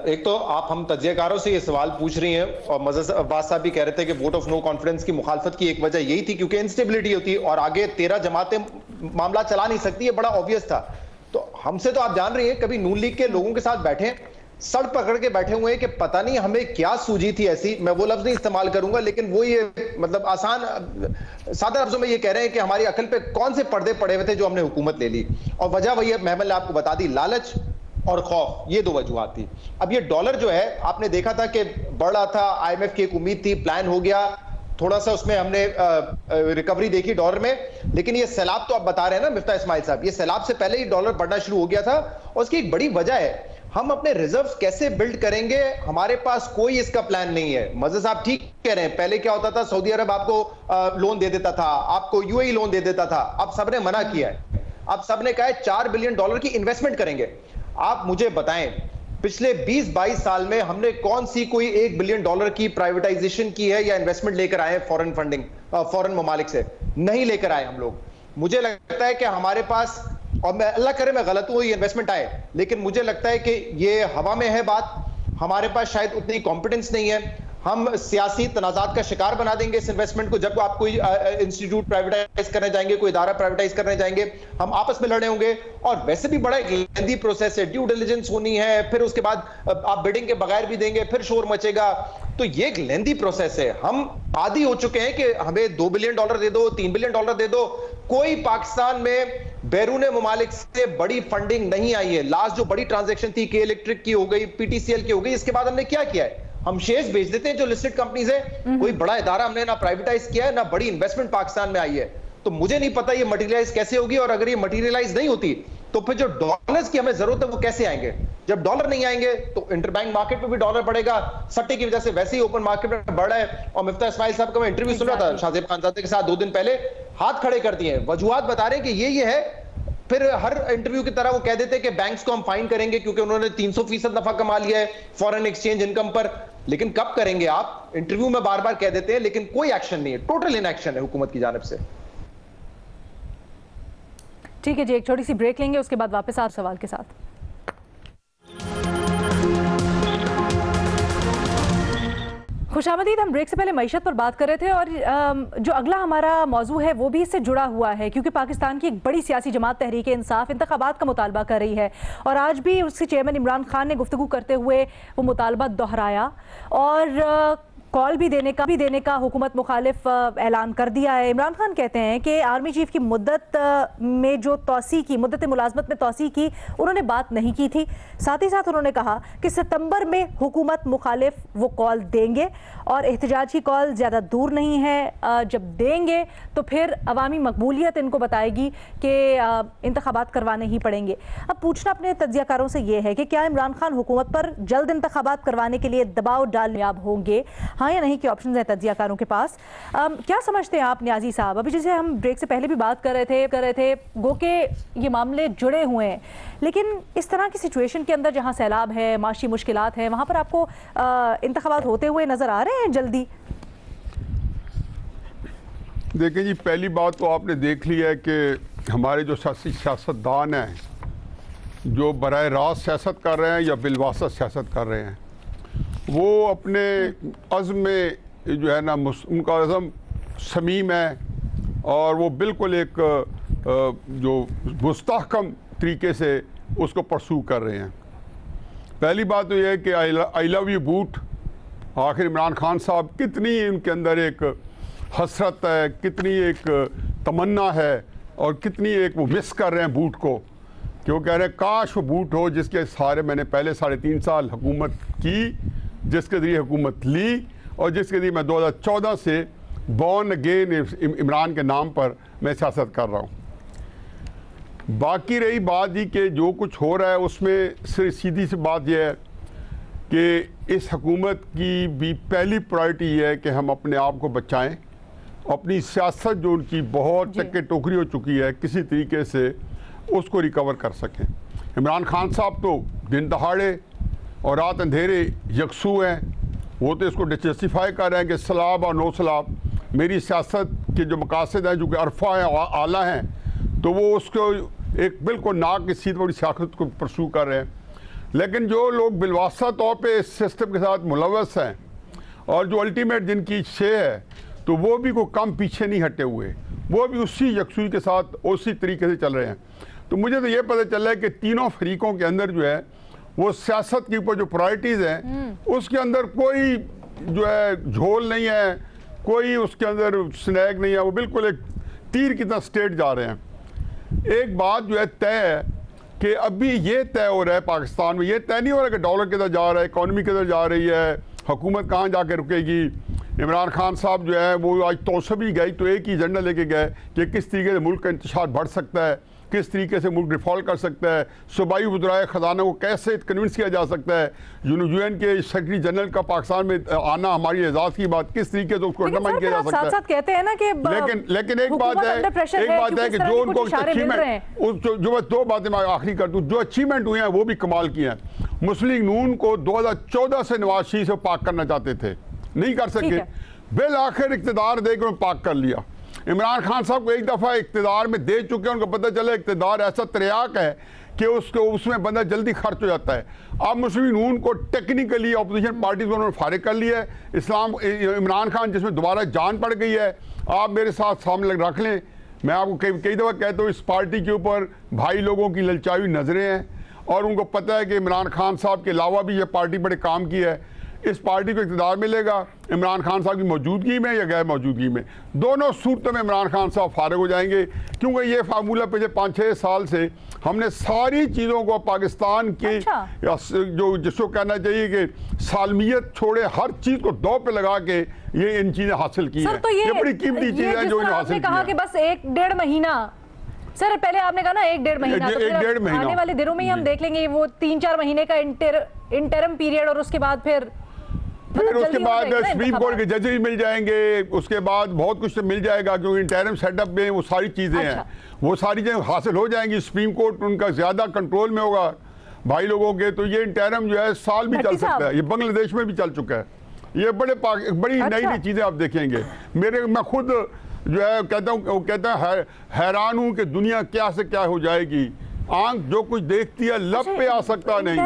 एक तो आप हम तज्जियाकारों से ये सवाल पूछ रही हैं, और मज़हर अब्बास साहब भी कह रहे थे कि वोट ऑफ नो कॉन्फिडेंस की मुखालफत की एक वजह यही थी क्योंकि इंस्टेबिलिटी होती और आगे 13 जमातें मामला चला नहीं सकती, ये बड़ा ऑब्वियस था। तो हमसे तो आप जान रही हैं, कभी नून लीग के लोगों के साथ बैठे, सड़ पकड़ के बैठे हुए हैं कि पता नहीं हमें क्या सूझी थी ऐसी, मैं वो लफ्ज नहीं इस्तेमाल करूंगा, लेकिन वो ये मतलब आसान सादा लफ्जों में ये कह रहे हैं कि हमारी अकल पे कौन से पर्दे पड़े हुए थे जो हमने हुकूमत ले ली। और वजह वही है, महमद ने आपको बता दी, लालच और खौफ, ये 2 वजूहात थी। अब ये डॉलर जो है, आपने देखा था कि बढ़ रहा था, IMF की एक उम्मीद थी, प्लान हो गया, थोड़ा सा उसमें हमने रिकवरी देखी डॉलर में। लेकिन ये सैलाब तो आप बता रहे हैं ना मिफ्ता इस्माइल साहब, ये सैलाब से पहले ही डॉलर बढ़ना शुरू हो गया था। और उसकी एक बड़ी वजह है, हम अपने रिजर्व्स कैसे बिल्ड करेंगे, हमारे पास कोई इसका प्लान नहीं है। मज़हर साहब ठीक कह रहे हैं, पहले क्या होता था, सऊदी अरब आपको लोन दे देता था, आपको UAE लोन दे देता था, अब सबने मना किया है। अब सबने कहा है $4 बिलियन की इन्वेस्टमेंट करेंगे। आप मुझे बताएं, पिछले 20-22 साल में हमने कौन सी कोई $1 बिलियन की प्राइवेटाइजेशन की है या इन्वेस्टमेंट लेकर आए फॉरेन फंडिंग, फॉरेन ममालिक से? नहीं लेकर आए हम लोग। मुझे लगता है कि हमारे पास, और मैं अल्लाह करे मैं गलत हूं, ये इन्वेस्टमेंट आए, लेकिन मुझे लगता है कि ये हवा में है बात। हमारे पास शायद उतनी कॉम्पिटेंस नहीं है। हम सियासी तनाज़ात का शिकार बना देंगे इस इन्वेस्टमेंट को। जब आप कोई इंस्टीट्यूट प्राइवेटाइज करने जाएंगे, कोई इदारा प्राइवेटाइज करने जाएंगे, हम आपस में लड़े होंगे। और वैसे भी बड़ा एक लेंथी प्रोसेस है, ड्यू डिलिजेंस होनी है, फिर उसके बाद आप बिडिंग के बगैर भी देंगे, फिर शोर मचेगा। तो ये एक लेंथी प्रोसेस है। हम आदी हो चुके हैं कि हमें $2 बिलियन दे दो, $3 बिलियन दे दो। कोई पाकिस्तान में बैरून ममालिक से बड़ी फंडिंग नहीं आई है। लास्ट जो बड़ी ट्रांजेक्शन थी, के इलेक्ट्रिक की हो गई, PTCL की हो गई, इसके बाद हमने क्या किया है? हम शेयर्स बेच देते हैं जो लिस्टेड कंपनीज है। कोई बड़ा इदारा हमने ना प्राइवेटाइज किया है, ना बड़ी इन्वेस्टमेंट पाकिस्तान में आई है। तो मुझे नहीं पता ये मटेरियलाइज कैसे होगी, और अगर ये मटेरियलाइज नहीं होती तो फिर जो डॉलर्स की हमें जरूरत है वो कैसे आएंगे? जब डॉलर नहीं आएंगे तो इंटरबैंक मार्केट में भी डॉलर बढ़ेगा, सट्टे की वजह से वैसे ही ओपन मार्केट में बढ़ा है। और मिफ्ता इस्माइल साहब का मैं इंटरव्यू सुन रहा था शाहजेब खानजादे के साथ 2 दिन पहले, हाथ खड़े कर दिए, वजूहात बता रहे हैं कि ये है। फिर हर इंटरव्यू की तरह वो कह देते हैं कि बैंक्स को हम फाइन करेंगे क्योंकि उन्होंने 300% नफा कमा लिया है फॉरेन एक्सचेंज इनकम पर। लेकिन कब करेंगे आप? इंटरव्यू में बार बार कह देते हैं लेकिन कोई एक्शन नहीं है, टोटल इनएक्शन है हुकूमत की जानिब से। ठीक है जी, एक छोटी सी ब्रेक लेंगे, उसके बाद वापस आप सवाल के साथ। खुशामदीद। हम ब्रेक से पहले मईशत पर बात कर रहे थे और जो अगला हमारा मौजू है वो भी इससे जुड़ा हुआ है, क्योंकि पाकिस्तान की एक बड़ी सियासी जमात तहरीक इंसाफ इंतखाबात का मुतालबा कर रही है और आज भी उसके चेयरमैन इमरान खान ने गुफ्तगू करते हुए वो मुतालबा दोहराया और कॉल भी देने का हुकूमत मुखालिफ ऐलान कर दिया है। इमरान खान कहते हैं कि आर्मी चीफ की मुद्दत में जो तौसी की, मुद्दत मुलाजमत में तौसी की, उन्होंने बात नहीं की थी। साथ ही साथ उन्होंने कहा कि सितंबर में हुकूमत मुखालिफ वो कॉल देंगे और एहतजाज की कॉल ज़्यादा दूर नहीं है। जब देंगे तो फिर अवामी मकबूलियत इनको बताएगी कि इंतखाबात करवाने ही पड़ेंगे। अब पूछना अपने तज्जियाकारों से ये है कि क्या इमरान खान हुकूमत पर जल्द इंतखाबात करवाने के लिए दबाव डालयाब होंगे, हाँ या नहीं के ऑप्शन है तज्जियाकारों के पास। क्या समझते हैं आप न्याजी साहब? अभी जैसे हम ब्रेक से पहले भी बात कर रहे थे गो के ये मामले जुड़े हुए हैं, लेकिन इस तरह की सिचुएशन के अंदर जहां सैलाब है, माशी मुश्किलात हैं, वहां पर आपको इंतखाबात होते हुए नजर आ रहे हैं जल्दी? देखिए जी, पहली बात तो आपने देख ली है कि हमारे जो सियासतदान हैं, जो बराह रास्त सियासत कर रहे हैं या बिलवासत सियासत कर रहे हैं, वो अपने अज़्म में जो है ना, उनका अज़्म समीम है और वो बिल्कुल एक जो मुस्तहकम तरीके से उसको परसू कर रहे हैं। पहली बात तो यह है कि आई लव यू बूट, आखिर इमरान खान साहब कितनी उनके अंदर एक हसरत है, कितनी एक तमन्ना है और कितनी एक वो मिस कर रहे हैं बूट को, कि वो कह रहे हैं काश वो बूट हो जिसके सहारे मैंने पहले 3.5 साल हुकूमत की, जिसके ज़रिए हुकूमत ली और जिसके ज़रिए मैं 2014 से बॉर्न अगेन इमरान के नाम पर मैं सियासत कर रहा हूँ। बाकी रही बात ही कि जो कुछ हो रहा है उसमें सिर्फ सीधी सी बात यह है कि इस हुकूमत की भी पहली प्रायोरिटी ये है कि हम अपने आप को बचाएं, अपनी सियासत जो उनकी बहुत टक्के टोकरी हो चुकी है किसी तरीके से उसको रिकवर कर सकें। इमरान खान साहब तो दिन दहाड़े और रात अंधेरे यकसू हैं, वो तो इसको जस्टिफाई कर रहे हैं कि सलाब और नो सलाब मेरी सियासत के जो मकासद हैं, जो कि अरफा हैं, आला हैं, तो वो उसको एक बिल्कुल नाक की सीध वाली सियासत को परसू कर रहे हैं। लेकिन जो लोग बिलवासा तौर पे इस सिस्टम के साथ मुलव्वस हैं और जो अल्टीमेट जिनकी शे है, तो वो भी को कम पीछे नहीं हटे हुए, वो भी उसी यकसुई के साथ उसी तरीके से चल रहे हैं। तो मुझे तो ये पता चल रहा है कि तीनों फरीकों के अंदर जो है वो सियासत के ऊपर जो प्रायोरिटीज़ हैं उसके अंदर कोई जो है झोल नहीं है, कोई उसके अंदर स्नैग नहीं है, वो बिल्कुल एक तीर की तरह स्टेट जा रहे हैं। एक बात जो है तय है कि अभी ये तय हो रहा है पाकिस्तान में, ये तय नहीं हो रहा कि डॉलर किधर जा रहा है, इकॉनमी किधर जा रही है, हुकूमत कहाँ जाके रुकेगी। इमरान खान साहब जो है वो आज तौसबी गई तो एक ही एजेंडा लेके गए कि किस तरीके से मुल्क का इंतशार बढ़ सकता है, किस तरीके से मुल्क डिफ़ॉल्ट कर सकता है, सूबाई वज़राए ख़जाना को कैसे कन्विंस किया जा सकता है, यूएन के सेक्रेटरी जनरल का पाकिस्तान में आना हमारी एजाज़ की बात, किस तरीके से उसको अंडरमाइन किया जा सकता है। साथ कहते हैं ना कि लेकिन एक बात है कि जो उनको अचीवमेंट, जो मैं दो बातें मैं आखिरी कर दूँ, जो अचीवमेंट हुए हैं वो भी कमाल की हैं। मुस्लिम लीग नून को 2014 से नवाज शरीफ से पाक करना चाहते थे, नहीं कर सके, बिल आखिर इक़्तिदार देकर उन्होंने पाक कर लिया। इमरान खान साहब को एक दफ़ा इक़्तिदार में दे चुके हैं, उनको पता चला इक़्तिदार ऐसा त्रियाक है कि उसमें बंदा जल्दी खर्च हो जाता है। अब मुस्लिम नून को टेक्निकली अपोजिशन पार्टीज को उन्होंने फारिग कर लिया है। इमरान खान जिसमें दोबारा जान पड़ गई है, आप मेरे साथ सामने रख लें, मैं आपको कई दफ़ा कहता हूँ इस पार्टी के ऊपर भाई लोगों की ललचाई नज़रें हैं और उनको पता है कि इमरान खान साहब के अलावा भी ये पार्टी बड़े काम की है। इस पार्टी को इक़्तिदार मिलेगा इमरान खान साहब की मौजूदगी में या गैर मौजूदगी में, दोनों सूरतों में इमरान खान साहब फारिग हो जाएंगे, क्योंकि ये फार्मूला पिछले 5-6 साल से हमने सारी चीज़ों को पाकिस्तान के जो जिसको कहना चाहिए कि सालमियत छोड़े हर चीज़ को दो पे लगा के ये इन चीज़ें हासिल की हैं। तो ये बड़ी कीमती चीज़ है जो हासिल की है। कि बस 1-1.5 महीना, सर पहले आपने कहा ना 1-1.5 महीना, तो 1-1.5 महीना आने वाले दिनों में ही हम देख लेंगे वो 3-4 महीने का इंटरम पीरियड और उसके बाद फिर उसके बाद सुप्रीम कोर्ट के जज भी मिल जाएंगे, उसके बाद बहुत कुछ मिल जाएगा क्योंकि इंटरिम सेटअप में वो सारी चीज़ें हैं, वो सारी चीज़ें हासिल हो जाएंगी। सुप्रीम कोर्ट उनका ज़्यादा कंट्रोल में होगा भाई लोगों के, तो ये इंटरिम जो है साल भी चल सकता है, ये बांग्लादेश में भी चल चुका है। ये बड़ी नई नई चीजें आप देखेंगे। मैं खुद जो है कहता है हैरान हूं कि दुनिया क्या से क्या हो जाएगी। आंख जो कुछ देखती है लब पे आ सकता नहीं।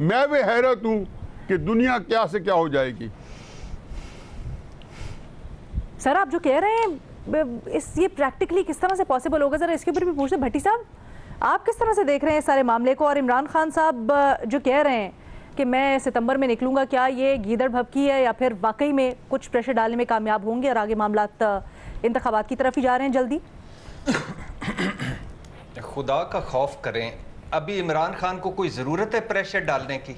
मैं भी हैरत हूं कि दुनिया क्या से क्या हो जाएगी। सर आप जो कह रहे हैं ये प्रैक्टिकली किस तरह से पॉसिबल होगा, जरा इसके ऊपर भी पूछते। भट्टी साहब आप किस तरह से देख रहे हैं सारे मामले को, और इमरान खान साहब जो कह रहे हैं कि मैं सितंबर में निकलूंगा, क्या ये गीदड़ भभकी है या फिर वाकई में कुछ प्रेशर डालने में कामयाब होंगे और आगे मामला इंतखाबात की तरफ ही जा रहे हैं जल्दी? खुदा का खौफ करें, अभी इमरान खान को कोई ज़रूरत है प्रेशर डालने की?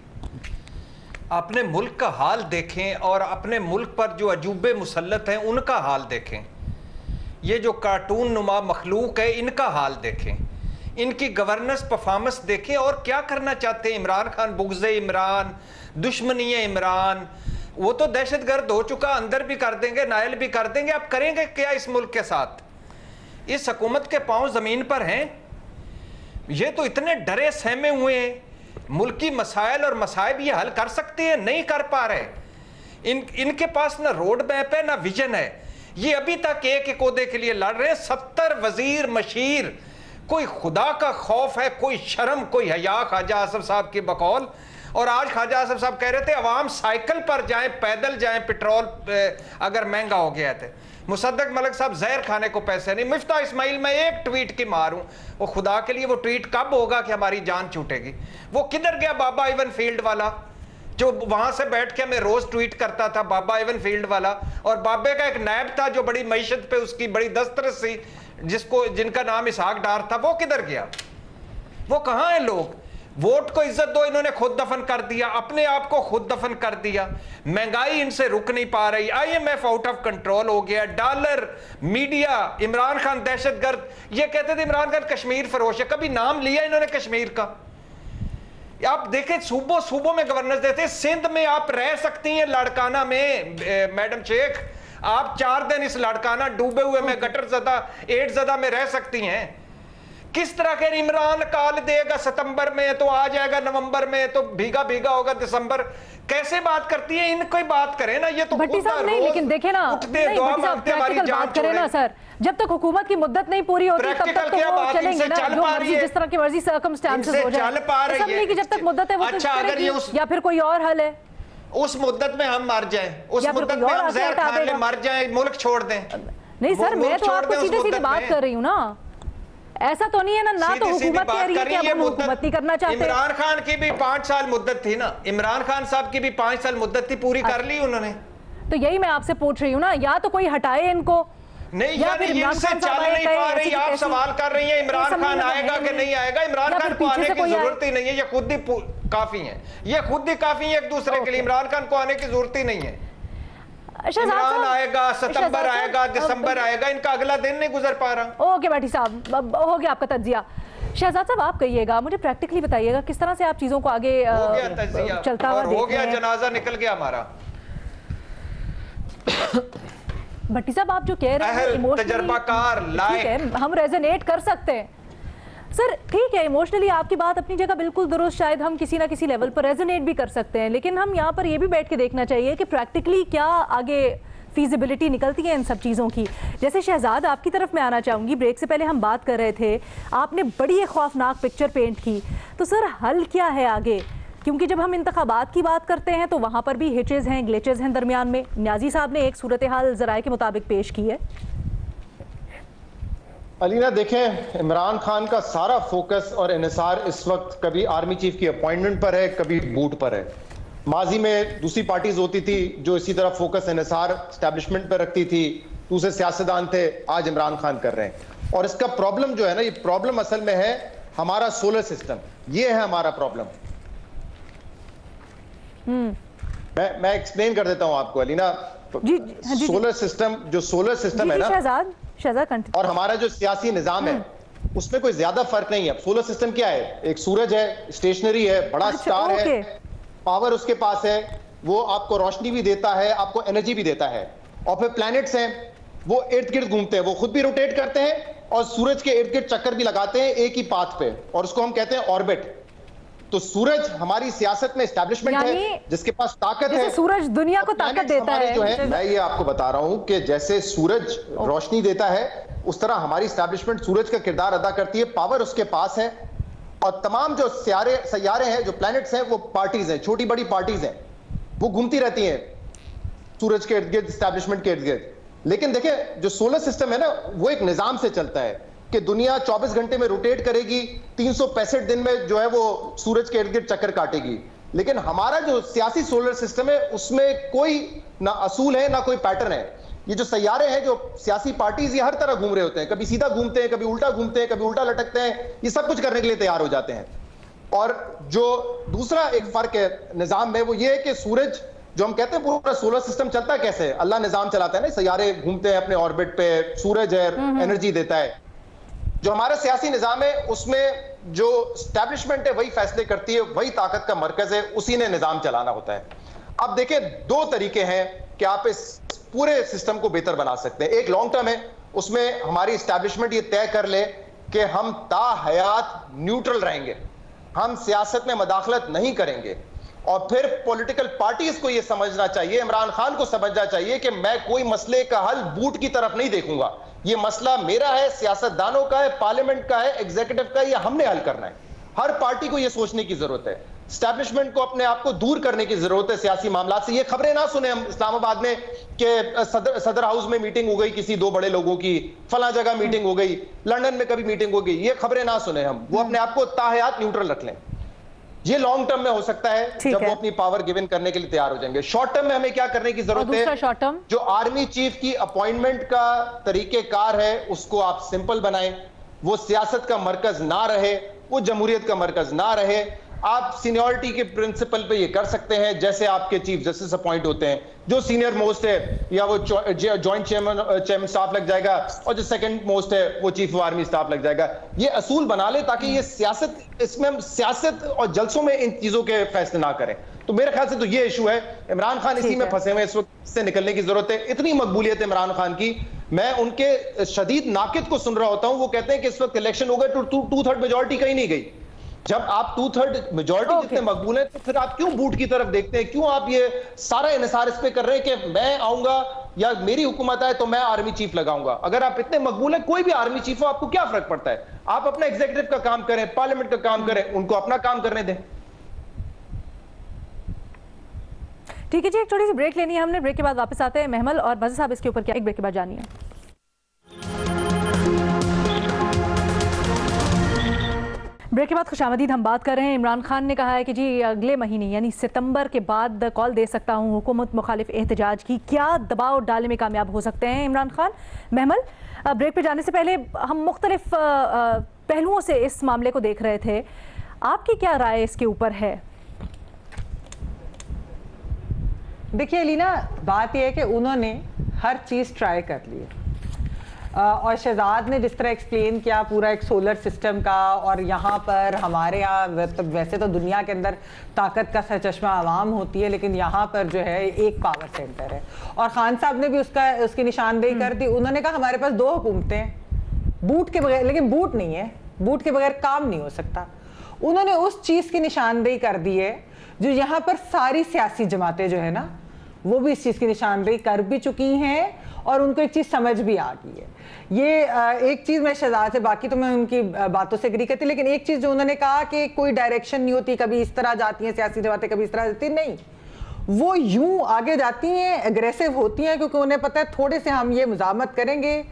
अपने मुल्क का हाल देखें और अपने मुल्क पर जो अजूबे मुसल्लत हैं उनका हाल देखें। ये जो कार्टून नुमा मखलूक है इनका हाल देखें, इनकी गवर्नेंस परफॉर्मेंस देखें और क्या करना चाहते हैं इमरान खान। बुग़्ज़े इमरान, दुश्मनी इमरान, वो तो दहशतगर्द हो चुका, अंदर भी कर देंगे नायल भी कर देंगे। अब करेंगे क्या इस मुल्क के साथ? इस हुकूमत के पांव ज़मीन पर हैं, ये तो इतने डरे सहमे हुए हैं। मुल्की मसाइल और मसाइब ये हल कर सकते हैं, नहीं कर पा रहे। इनके पास ना रोड मैप है ना विजन है। ये अभी तक एक ओहदे के लिए लड़ रहे हैं। 70 वजीर मशीर, कोई खुदा का खौफ है, कोई शर्म, कोई हया ख्वाजा आसिफ साहब की बकौल। और आज ख्वाजा आसिफ साहब कह रहे थे अवाम साइकिल पर जाएं, पैदल जाएं, पेट्रोल अगर महंगा हो गया है। मुसद्दक मलिक साहब जहर खाने को पैसे नहीं। मिफ्ता इस्माइल मैं एक ट्वीट की मारूं, वो खुदा के लिए वो ट्वीट कब होगा कि हमारी जान छूटेगी? वो किधर गया बाबा इवन फील्ड वाला जो वहां से बैठ के हमें रोज ट्वीट करता था, बाबा इवन फील्ड वाला? और बाबे का एक नायब था जो बड़ी मईशत पे उसकी बड़ी दस्तरस थी, जिनका नाम इसहाक डार था, वो किधर गया? वो कहां है लोग? वोट को इज्जत दो, इन्होंने खुद दफन कर दिया, अपने आप को खुद दफन कर दिया। महंगाई इनसे रुक नहीं पा रही, IMF आउट ऑफ कंट्रोल हो गया, डॉलर, मीडिया, इमरान खान दहशतगर्द। ये कहते थे इमरान खान कश्मीर फरोश है, कभी नाम लिया इन्होंने कश्मीर का? आप देखें सूबों सूबों में गवर्नेंस देते। सिंध में आप रह सकती हैं लाड़काना में मैडम शेख, आप 4 दिन इस लाड़काना डूबे हुए में गटर ज़दा एड ज़दा में रह सकती हैं। किस तरह के इमरान काल देगा सितंबर में तो आ जाएगा नवंबर में, तो भीगा भीगा होगा दिसंबर। कैसे बात करती है? इनको बात करें ना। ये तो भट्टी साहब नहीं, लेकिन देखे ना, बात करें ना सर, जब तक हुकूमत की मुद्दत नहीं पूरी होती तब तक तो वो चलेंगे ना, जो मर्जी जिस तरह की मर्जी सर्कमस्टेंसेस हो जाए। ऐसा नहीं कि जब तक मुद्दत है वो तो या फिर कोई और हल है। उस मुद्दत में हम मर जाएं, उस मुद्दत में हम जहर खा लें, मर जाएं, मुल्क छोड़ दें। नहीं सर, मैं तो आपको सीधे सीधे बात कर रही हूँ ना। ऐसा तो नहीं है ना, ना तो हुकूमत कह रही है कि अब हम हुकूमत नहीं करना चाहते। इमरान खान की भी 5 साल मुद्दत थी ना, इमरान खान साहब की भी 5 साल मुद्दत थी, पूरी कर ली उन्होंने। तो यही मैं आपसे पूछ रही हूँ ना, या तो कोई हटाए इनको, नहीं या फिर इनसे चल नहीं पा रही। आप सवाल कर रही हैं इमरान खान आएगा कि नहीं आएगा? इमरान खान को आने की जरूरत ही नहीं है, ये खुद ही काफी है, ये खुद ही काफी है एक दूसरे के लिए। इमरान खान को आने की जरूरत ही नहीं है। इमरान आएगा, सितंबर आएगा, दिसंबर आएगा, इनका अगला दिन नहीं गुजर पा रहा। ओके भट्टी साहब, हो गया आपका तज्जिया। शहजाद साहब आप कहिएगा, मुझे प्रैक्टिकली बताइएगा किस तरह से आप चीजों को आगे चलता हुआ हो गया, जनाजा निकल गया हमारा। भट्टी साहब आप जो कह रहे हैं तजर्बाकार, लायक, हम रेजोनेट कर सकते हैं सर, ठीक है, इमोशनली आपकी बात अपनी जगह बिल्कुल दुरुस्त, शायद हम किसी ना किसी लेवल पर रेजोनेट भी कर सकते हैं, लेकिन हम यहाँ पर ये भी बैठ के देखना चाहिए कि प्रैक्टिकली क्या आगे फीजिबिलिटी निकलती है इन सब चीज़ों की। जैसे शहजाद आपकी तरफ मैं आना चाहूँगी, ब्रेक से पहले हम बात कर रहे थे, आपने बड़ी एक खौफनाक पिक्चर पेंट की, तो सर हल क्या है आगे? क्योंकि जब हम इंतखाबात की बात करते हैं तो वहाँ पर भी हिचेज हैं, ग्लिचेज हैं दरमियान में। न्याजी साहब ने एक सूरत हाल ज़राए के मुताबिक पेश की है। अलीना देखें, इमरान खान का सारा फोकस और इन्हिसार इस वक्त कभी आर्मी चीफ की अपॉइंटमेंट पर है, कभी बूट पर है। माजी में दूसरी पार्टीज होती थी जो इसी तरह फोकस इन्हिसार एस्टैब्लिशमेंट पर रखती थी, दूसरे सियासतदान थे, आज इमरान खान कर रहे हैं। और इसका प्रॉब्लम जो है ना, ये प्रॉब्लम असल में है हमारा सोलर सिस्टम, ये है हमारा प्रॉब्लम। मैं एक्सप्लेन कर देता हूं आपको अलीना। सोलर सिस्टम, जो सोलर सिस्टम है ना शहजाद और हमारा जो सियासी निजाम है उसमें कोई ज्यादा फर्क नहीं है। सोलर सिस्टम क्या है? एक सूरज है, स्टेशनरी है, बड़ा स्टार है, पावर उसके पास है, वो आपको रोशनी भी देता है, आपको एनर्जी भी देता है। और फिर प्लैनेट्स हैं, वो इर्द गिर्द घूमते हैं, वो खुद भी रोटेट करते हैं और सूरज के इर्द गिर्द चक्कर भी लगाते हैं एक ही पाथ पे, और उसको हम कहते हैं ऑर्बिट। तो सूरज हमारी सियासत में एस्टैब्लिशमेंट है जिसके पास ताकत है। सूरज दुनिया को ताकत देता है जो है, मैं ये आपको बता रहा हूं कि जैसे सूरज रोशनी देता है उस तरह हमारी एस्टैब्लिशमेंट सूरज का किरदार अदा करती है। पावर उसके पास है और तमाम जो सैयारे हैं, जो प्लैनेट्स हैं, वो पार्टीज हैं, छोटी बड़ी पार्टीज हैं, वो घूमती रहती हैं सूरज के इर्द गिर्द, एस्टैब्लिशमेंट के इर्द गिर्द। लेकिन देखें, जो सोलर सिस्टम है ना, वो एक निजाम से चलता है कि दुनिया 24 घंटे में रोटेट करेगी, 365 दिन में जो है वो सूरज के इर्द गिर्द चक्कर काटेगी। लेकिन हमारा जो सियासी सोलर सिस्टम है उसमें कोई ना असूल है ना कोई पैटर्न है। ये जो सैयारे हैं, जो सियासी पार्टीज, ये हर तरह घूम रहे होते हैं, कभी सीधा घूमते हैं, कभी उल्टा घूमते हैं, कभी उल्टा लटकते हैं, ये सब कुछ करने के लिए तैयार हो जाते हैं। और जो दूसरा एक फर्क है निजाम में, वो ये है कि सूरज, जो हम कहते हैं पूरा सोलर सिस्टम चलता है कैसे, अल्लाह निजाम चलाता है ना, सैयारे घूमते हैं अपने ऑर्बिट पे, सूरज है, एनर्जी देता है। जो हमारा सियासी निजाम है उसमें जो एस्टैब्लिशमेंट है वही फैसले करती है, वही ताकत का मरकज है, उसी ने निजाम चलाना होता है। अब देखिए, दो तरीके हैं कि आप इस पूरे सिस्टम को बेहतर बना सकते हैं। एक लॉन्ग टर्म है, उसमें हमारी एस्टैब्लिशमेंट ये तय कर ले कि हम ताहयात न्यूट्रल रहेंगे, हम सियासत में मदाखलत नहीं करेंगे। और फिर पॉलिटिकल पार्टीज को यह समझना चाहिए, इमरान खान को समझना चाहिए कि मैं कोई मसले का हल बूट की तरफ नहीं देखूंगा, ये मसला मेरा है, सियासतदानों का है, पार्लियामेंट का है, एग्जीक्यूटिव का है, ये हमने हल करना है। हर पार्टी को यह सोचने की जरूरत है, एस्टैब्लिशमेंट को अपने आप को दूर करने की जरूरत है सियासी मामला से। ये खबरें ना सुने हम इस्लामाबाद में कि सदर हाउस में मीटिंग हो गई किसी दो बड़े लोगों की, फला जगह मीटिंग हो गई, लंदन में कभी मीटिंग हो गई, ये खबरें ना सुने हम। वो अपने आप को ताहयात न्यूट्रल रख लें। ये लॉन्ग टर्म में हो सकता है जब वो अपनी पावर गिवन करने के लिए तैयार हो जाएंगे। शॉर्ट टर्म में हमें क्या करने की जरूरत है? शॉर्ट टर्म, जो आर्मी चीफ की अपॉइंटमेंट का तरीकेकार है उसको आप सिंपल बनाएं, वो सियासत का मरकज ना रहे, वो जमहूरियत का मरकज ना रहे। आप सीनियरिटी के प्रिंसिपल पे ये कर सकते हैं, जैसे आपके चीफ जस्टिस अपॉइंट होते हैं, जो सीनियर मोस्ट है या वो जॉइंट चेयरमैन स्टाफ लग जाएगा, और जो सेकंड मोस्ट है वो चीफ ऑफ आर्मी स्टाफ लग जाएगा। ये असूल बना ले ताकि ये सियासत, इसमें हम सियासत और जलसों में इन चीजों के फैसले ना करें। तो मेरे ख्याल से तो ये इशू है, इमरान खान इसी में फंसे हुए, इस वक्त से निकलने की जरूरत है। इतनी मकबूलियत है इमरान खान की, मैं उनके शदीद नाकिद को सुन रहा होता हूं, वो कहते हैं कि इस वक्त इलेक्शन हो गए तो 2/3 मेजोरिटी कहीं नहीं गई। जब आप 2/3 मेजोरिटी जितने मकबूल है तो फिर आप क्यों बूट की तरफ देखते हैं? क्यों आप ये सारा इन्हिसार इस पे कर रहे हैं कि मैं आऊंगा या मेरी हुकूमत आए तो मैं आर्मी चीफ लगाऊंगा? अगर आप इतने मकबूल हैं, कोई भी आर्मी चीफ हो, आपको क्या फर्क पड़ता है? आप अपना एग्जीक्यूटिव का काम करें, पार्लियामेंट का काम करें, उनको अपना काम करने दें। ठीक है जी, एक छोटी सी ब्रेक लेनी है हमने, ब्रेक के बाद वापस आते हैं। महमल और मज़हर साहब इसके ऊपर क्या, एक ब्रेक के बाद जानिए। ब्रेक के बाद खुशामदीद, हम बात कर रहे हैं, इमरान खान ने कहा है कि जी अगले महीने यानी सितंबर के बाद कॉल दे सकता हूं हुकूमत मुखालिफ एहतजाज की। क्या दबाव डालने में कामयाब हो सकते हैं इमरान खान? महमल, ब्रेक पे जाने से पहले हम मुख्तलिफ पहलुओं से इस मामले को देख रहे थे, आपकी क्या राय इसके ऊपर है? देखिए अलीना, बात यह है कि उन्होंने हर चीज़ ट्राई कर ली है, और शहजाद ने जिस तरह एक्सप्लेन किया पूरा एक सोलर सिस्टम का, और यहाँ पर हमारे यहाँ वैसे तो दुनिया के अंदर ताकत का सरचश्मा आवाम होती है, लेकिन यहाँ पर जो है एक पावर सेंटर है। और खान साहब ने भी उसकी निशानदेही कर दी। उन्होंने कहा हमारे पास 2 हुकूमतें हैं बूट के बगैर, लेकिन बूट नहीं है, बूट के बगैर काम नहीं हो सकता। उन्होंने उस चीज़ की निशानदेही कर दी है जो यहाँ पर सारी सियासी जमातें जो है ना, वो भी इस चीज़ की निशानदेही कर भी चुकी हैं और उनको एक चीज़ समझ भी आ गई है। ये एक चीज़ मैं शहजाद से, बाकी तो मैं उनकी बातों से एग्री करती, लेकिन एक चीज़ जो उन्होंने कहा कि कोई डायरेक्शन नहीं होती, कभी इस तरह जाती हैं सियासी जमातें, कभी इस तरह जाती नहीं, वो यूं आगे जाती हैं, एग्रेसिव होती हैं, क्योंकि उन्हें पता है थोड़े से हम ये मुजामत करेंगे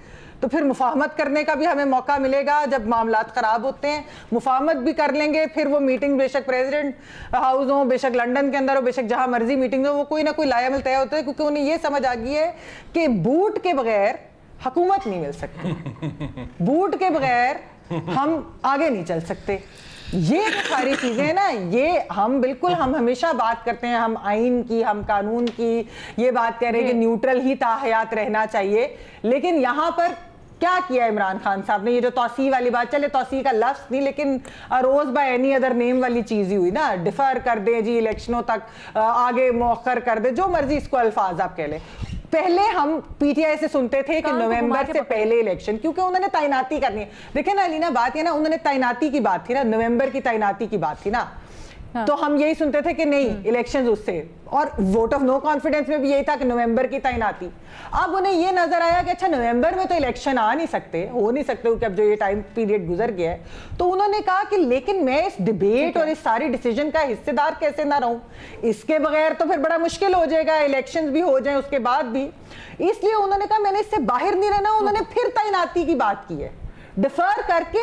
तो फिर मुफाहमत करने का भी हमें मौका मिलेगा। जब मामलात ख़राब होते हैं मुफाहमत भी कर लेंगे, फिर वो मीटिंग बेशक प्रेसिडेंट हाउस हो, बेशक लंदन के अंदर हो, बेशक जहां मर्जी मीटिंग हो, वो कोई ना कोई लायामल तय होता है, क्योंकि उन्हें ये समझ आ गई है कि बूट के बगैर हुकूमत नहीं मिल सकती, बूट के बगैर हम आगे नहीं चल सकते। ये जो सारी चीजें हैं ना, ये हम बिल्कुल, हम हमेशा बात करते हैं, हम आइन की, हम कानून की, ये बात कह रहे हैं कि न्यूट्रल ही ताहयात रहना चाहिए, लेकिन यहाँ पर क्या किया इमरान खान साहब ने? ये जो तौसी वाली बात, चले तौसी का लफ्ज नहीं, लेकिन रोज बाय एनी अदर नेम वाली चीज ही हुई ना, डिफर कर दे जी इलेक्शनों तक, आगे मौखर कर दे, जो मर्जी इसको अल्फाज आप कह ले। पहले हम पीटीआई से सुनते थे कि नवंबर से पहले इलेक्शन, क्योंकि उन्होंने तैनाती करनी है। देखे ना अलीना, बात ये ना, उन्होंने तैनाती की बात थी ना, नवंबर की तैनाती की बात थी ना, तो हम यही सुनते थे कि नहीं इलेक्शंस उससे, और वोट ऑफ नो कॉन्फिडेंस में भी यही था कि नवंबर की तैनाती। अब उन्हें ये नजर आया कि अच्छा नवंबर में तो इलेक्शन आ नहीं सकते, हो नहीं सकते क्योंकि अब जो ये टाइम पीरियड गुजर गया है, तो उन्होंने कहा कि लेकिन मैं इस डिबेट और इस सारी डिसीजन का हिस्सेदार कैसे ना रहूं, इसके बगैर तो फिर बड़ा मुश्किल हो जाएगा, इलेक्शंस भी हो जाए उसके बाद भी। इसलिए उन्होंने कहा मैंने इससे बाहर नहीं रहना। उन्होंने फिर तैनाती की बात की है, डिफर करके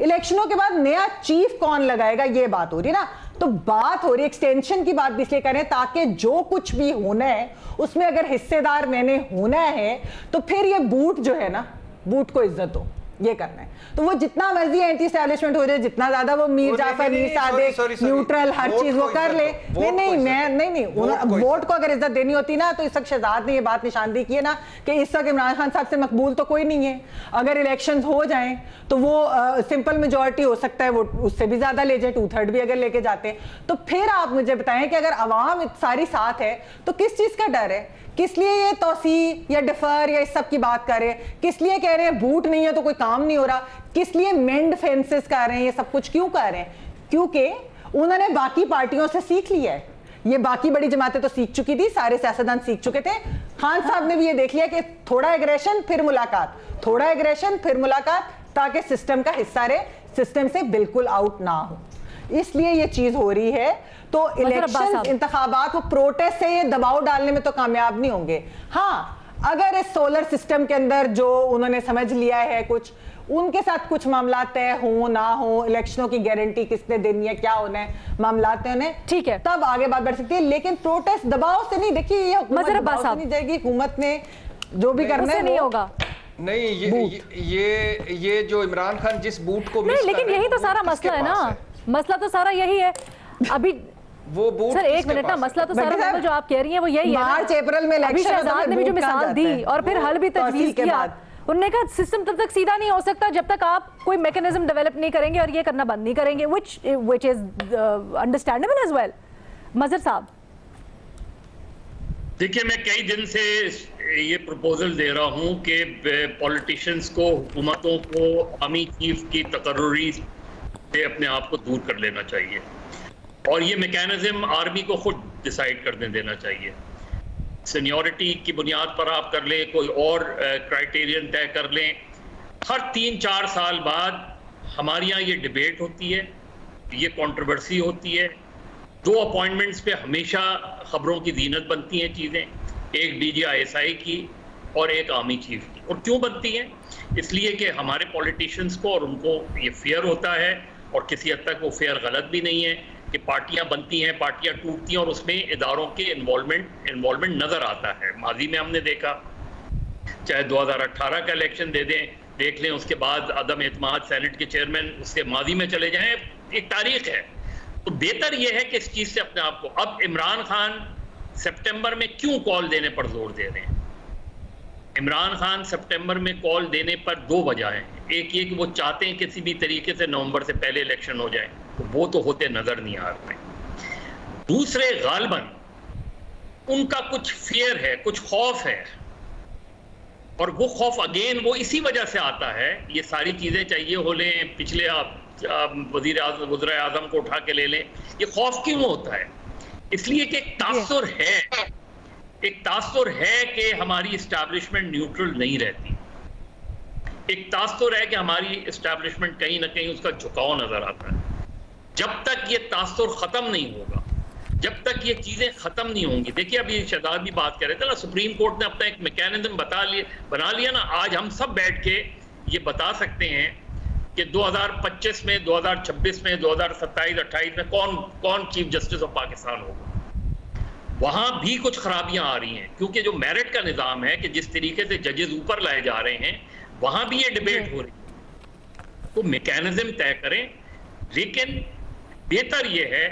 इलेक्शनों के बाद नया चीफ कौन लगाएगा ये बात हो रही है ना। तो बात हो रही है एक्सटेंशन की, बात भी इसलिए करें ताकि जो कुछ भी होना है उसमें अगर हिस्सेदार मैंने होना है तो फिर ये बूट जो है ना, बूट को इज्जत हो, ये करना है। तो वो जितना मर्जी एंटी एस्टैब्लिशमेंट हो जाए, जितना ज्यादा वो मीर जाफर, मीर सादिक, न्यूट्रल हर चीज वो कर ले, नहीं वोट को अगर इज्जत देनी होती ना तो इस वक्त शहजाद ने ये बात निशानदेही की है ना कि इस वक्त इमरान खान साहब से मकबूल तो कोई नहीं है। अगर इलेक्शंस हो जाएं तो वो सिंपल मेजोरिटी हो सकता है, वो उससे भी ज्यादा ले जाए, 2/3 भी अगर लेके जाते हैं, तो फिर आप मुझे बताएं कि अगर अवाम सारी साथ है तो किस चीज का डर है? किस लिए ये तौसी या डिफर या इस सब की बात कर रहे हैं? किस लिए कह रहे हैं बूट नहीं है तो कोई काम नहीं हो रहा? किस लिए मेंड फेंसेस कर रहे हैं? ये सब कुछ क्यों कर रहे हैं? क्योंकि उन्होंने बाकी पार्टियों से सीख लिया है। ये बाकी बड़ी जमातें तो सीख चुकी थी, सारे सियासतदान सीख चुके थे। खान साहब ने भी ये देख लिया कि थोड़ा एग्रेशन फिर मुलाकात, थोड़ा एग्रेशन फिर मुलाकात, ताकि सिस्टम का हिस्सा रहे, सिस्टम से बिल्कुल आउट ना हो। इसलिए ये चीज हो रही है। तो इलेक्शन इंतखाबात वो प्रोटेस्ट से ये दबाव डालने में तो कामयाब नहीं होंगे। हाँ, अगर इस सोलर सिस्टम के अंदर जो उन्होंने समझ लिया है, कुछ उनके साथ कुछ मामला तय हो ना हो, इलेक्शनों की गारंटी किसने देनी है, क्या होना है, मामला तय होने, ठीक है, तब आगे बात बढ़ सकती है। लेकिन प्रोटेस्ट दबाव से नहीं, देखिए ये हुकूमत दबाव से नहीं जाएगी, हुकूमत ने जो भी करना है नहीं होगा। नहीं, ये जो इमरान खान जिस बूट को नहीं, लेकिन यही तो सारा मसला है ना, मसला तो सारा यही है। अभी वो बूट सर एक मिनट ना, मसला तो सारा जो आप कह रही हैं वो यही है। मार्च अप्रैल में अभी शहजाद ने भी जो मिसाल दी और फिर हल भी तजवीज किया, उन्होंने कहा सिस्टम तब तक सीधा नहीं हो सकता जब तक आप कोई मैकेनिज्म डेवलप नहीं करेंगे और ये करना बंद नहीं करेंगे, which is understandable as well. Mazhar sahab, देखिए मैं कई दिन से ये प्रपोजल दे रहा हूं कि पॉलिटिशियंस को, हुकूमतों को आर्मी चीफ की तकर्रुरी से अपने आप को दूर कर लेना चाहिए और ये मैकेनिज्म आर्मी को खुद डिसाइड करने देना चाहिए। सीनियरिटी की बुनियाद पर आप कर लें, कोई और क्राइटेरियन तय कर लें। हर 3-4 साल बाद हमारे यहाँ ये डिबेट होती है, ये कंट्रोवर्सी होती है। 2 अपॉइंटमेंट्स पे हमेशा खबरों की जीनत बनती हैं चीज़ें, एक DGISI की और एक आर्मी चीफ की। और क्यों बनती हैं? इसलिए कि हमारे पॉलिटिशियंस को और उनको ये फेयर होता है, और किसी हद तक वो फेयर गलत भी नहीं है कि पार्टियां बनती हैं, पार्टियां टूटती हैं और उसमें इदारों के इन्वॉल्वमेंट नज़र आता है। माजी में हमने देखा, चाहे 2018 का इलेक्शन देख लें, उसके बाद अदम एतमाद सेनेट के चेयरमैन उसके माजी में चले जाएं, एक तारीख है। तो बेहतर यह है कि इस चीज़ से अपने आप को, अब इमरान खान सितंबर में क्यों कॉल देने पर जोर दे रहे हैं? इमरान खान सितंबर में कॉल देने पर 2 वजह हैं। एक ये कि वो चाहते हैं किसी भी तरीके से नवंबर से पहले इलेक्शन हो जाए, तो वो तो होते नजर नहीं आ रहे। दूसरे, गालबन उनका कुछ फियर है, कुछ खौफ है, और वो खौफ अगेन वो इसी वजह से आता है। ये सारी चीजें चाहिए हो लें, पिछले वज़ीर आज़म को उठा के ले लें, ये खौफ क्यों होता है? इसलिए कि एक तासुर है कि हमारी इस्टेब्लिशमेंट न्यूट्रल नहीं रहती। एक तासुर है कि हमारी इस्टेब्लिशमेंट कहीं ना कहीं उसका झुकाव नजर आता है। जब तक ये तासुर खत्म नहीं होगा, जब तक ये चीजें खत्म नहीं होंगी, देखिए अभी शहजाद भी बात कर रहे थे ना, सुप्रीम कोर्ट ने अपना एक मैकेनिज्म बना लिया ना। आज हम सब बैठ के ये बता सकते हैं कि 2025 में, 2026 में, 2027-28 में कौन चीफ जस्टिस ऑफ पाकिस्तान होगा। वहां भी कुछ खराबियां आ रही हैं, क्योंकि जो मेरिट का निज़ाम है कि जिस तरीके से जजेस ऊपर लाए जा रहे हैं, वहां भी ये डिबेट हो रही है। तो मैकेनिज्म तय करें, लेकिन बेहतर ये है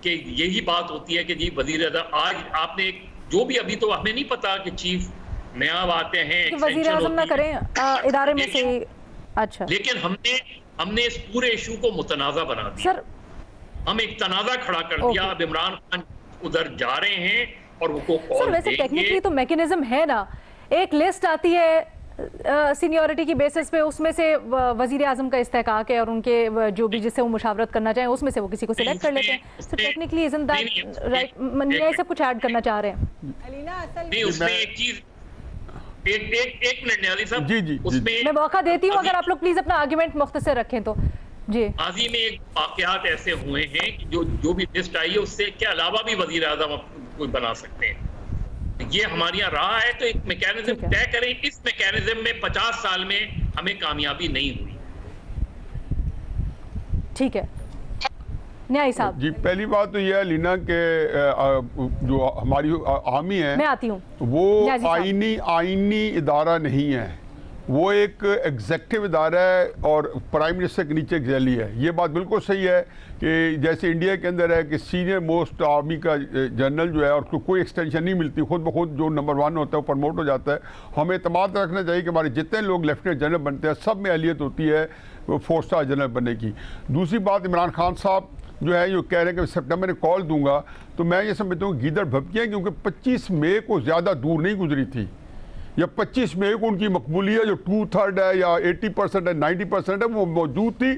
कि यही बात होती है कि जी वजीर आज़म, आज आपने जो भी, अभी तो हमें नहीं पता कि चीफ नया आते हैं, वजीर आज़म ना करें इदारे में से। अच्छा, लेकिन हमने इस पूरे इशू को मुतनाज़ा बना दिया सर, हम एक तनाज़ा खड़ा कर दिया। अब इमरान खान उधर जा रहे हैं और वो सर, वैसे टेक्निकली तो मैकेनिज्म है ना, एक लिस्ट आती है सीनियरिटी की बेसिस पे उसमें से वजीर आजम का इस्तेहकाक है और उनके जो भी जिससे वो मुशावरत करना चाहें उसमें से वो किसी को सिलेक्ट कर लेते हैं। So technically isn't that right? मैं सब कुछ ऐड करना चाह रहे हैं। अलीना असल नहीं, उसमें एक चीज एक मिनट न्याजी साहब, जी उसमें मैं मौका देती हूँ, अगर आप लोग प्लीज अपना आर्ग्यूमेंट मुख्तसर रखें तो। जी, माजी में एक वाकयात ऐसे हुए हैं कि जो भी लिस्ट आई है उससे के अलावा भी वजीर आजम कोई बना सकते हैं। ये हमारे यहाँ रहा है, तो एक मैकेनिज्म तय करें। इस मैकेनिज्म में 50 साल में हमें कामयाबी नहीं हुई। ठीक है न्याय साहब। जी, पहली बात तो यह है लीना के जो हमारी आर्मी है, मैं आती हूँ, वो आईनी इदारा नहीं है, वो एक एग्जेक्टिव इदारा है और प्राइम मिनिस्टर के नीचे एक जैली है। ये बात बिल्कुल सही है कि जैसे इंडिया के अंदर है कि सीनियर मोस्ट आर्मी का जनरल जो है और उसको कोई एक्सटेंशन नहीं मिलती, खुद ब खुद जो नंबर 1 होता है वो प्रमोट हो जाता है। हमें एतमाद रखना चाहिए कि हमारे जितने लोग लेफ्टिनेंट जनरल बनते हैं सब में अहलियत होती है 4 स्टार जनरल बनने की। दूसरी बात, इमरान खान साहब जो है ये कह रहे हैं कि सितंबर में कॉल दूंगा, तो मैं ये समझता हूँ गीदड़ भपकियाँ, क्योंकि 25 मई को ज़्यादा दूर नहीं गुजरी थी, या 25 मई को उनकी मकबूलियत जो 2/3 है या 80% है 90% है वो मौजूद थी।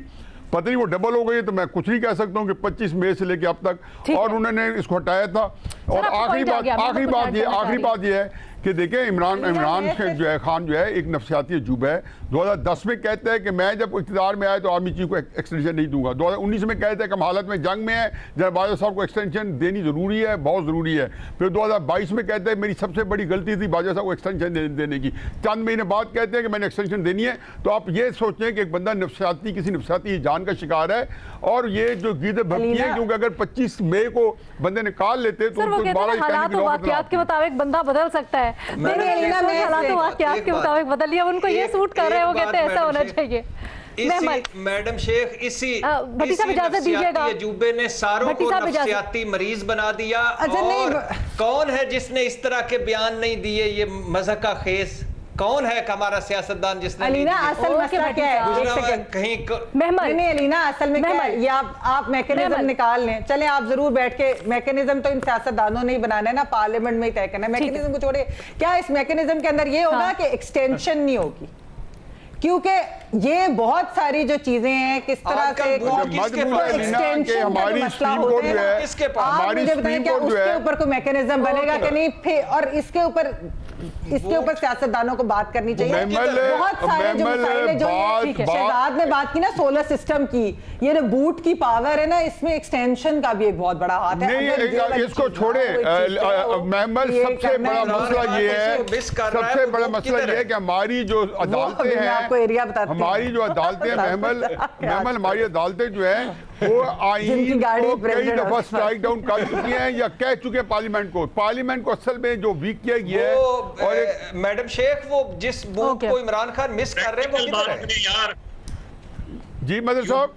पता नहीं वो डबल हो गई, तो मैं कुछ नहीं कह सकता हूँ कि 25 मई से लेके अब तक, और उन्होंने इसको हटाया था। और आखिरी बात ये है कि देखिए इमरान खान जो है एक नफसियाती अजूब है। 2010 में कहता है कि मैं जब इक़्तिदार में आया तो आर्मी चीफ को एक्सटेंशन नहीं दूंगा। 2019 में कहता है कि हम हालत में जंग में है, जरा बाजवा साहब को एक्सटेंशन देनी ज़रूरी है, बहुत ज़रूरी है। फिर 2022 में कहता है मेरी सबसे बड़ी गलती थी बाजवा साहब को एक्सटेंशन देने की। चंद महीने बाद कहते हैं कि मैंने एक्सटेंशन देनी है। तो आप ये सोचें कि एक बंदा किसी नफसियाती जान का शिकार है, और ये जो गीदड़ भपकी है, क्योंकि अगर 25 मई को बंदे निकाल लेते तो हालात के मुताबिक बंदा बदल सकता है। के मुताबिक बदल लिया, उनको ये सूट कर रहे हैं, वो कहते हैं ऐसा होना चाहिए। मैडम शेख, इसी भट्टी साहब इजाजत दीजिएगा, अजूबे ने सारों को नफ्सियाती मरीज बना दिया। और कौन है जिसने इस तरह के बयान नहीं दिए? ये मज़हक का खेस कौन है हमारा सियासतदान जिसने? अलीना असल मसला क्या है? कहीं नहीं अलीना, असल में क्या है, ये आप मैकेनिज्म निकाल लें। चले आप जरूर बैठ के, मैकेनिज्म तो इन सियासतदानों ने ही बनाना है ना, पार्लियामेंट में ही तय करना है। मैकेनिज्म को छोड़े, क्या इस मैकेनिज्म के अंदर ये होगा कि एक्सटेंशन नहीं होगी? क्योंकि ये बहुत सारी जो चीजें हैं किस तरह से हमारी सुप्रीम कोर्ट जो है, आप मुझे बताएं क्या उसके ऊपर कोई मैकेनिज्म बनेगा कि नहीं? फिर और इसके ऊपर सियासतदानों को बात करनी चाहिए। बहुत सारे जो मसाइल जो शहजाद ने बात की ना, सोलर सिस्टम की, ये जो बूट की पावर है ना, इसमें एक्सटेंशन का भी एक बहुत बड़ा हाथ है। नहीं, इसको छोड़े महमल, सबसे बड़ा मसला ये है, सबसे बड़ा मसला ये है कि हमारी जो अदालतें हैं, आपको एरिया बताते हैं, हमारी जो अदालतें महमल हमारी अदालतें जो है वो आईन को कई दफा स्ट्राइक डाउन कर चुकी हैं या कह चुके हैं पार्लियामेंट को असल में जो वीक किया गया है। और मैडम शेख, वो जिस बूथ को इमरान खान मिस कर रहे हैं वो किधर है यार? जी मदर साहब,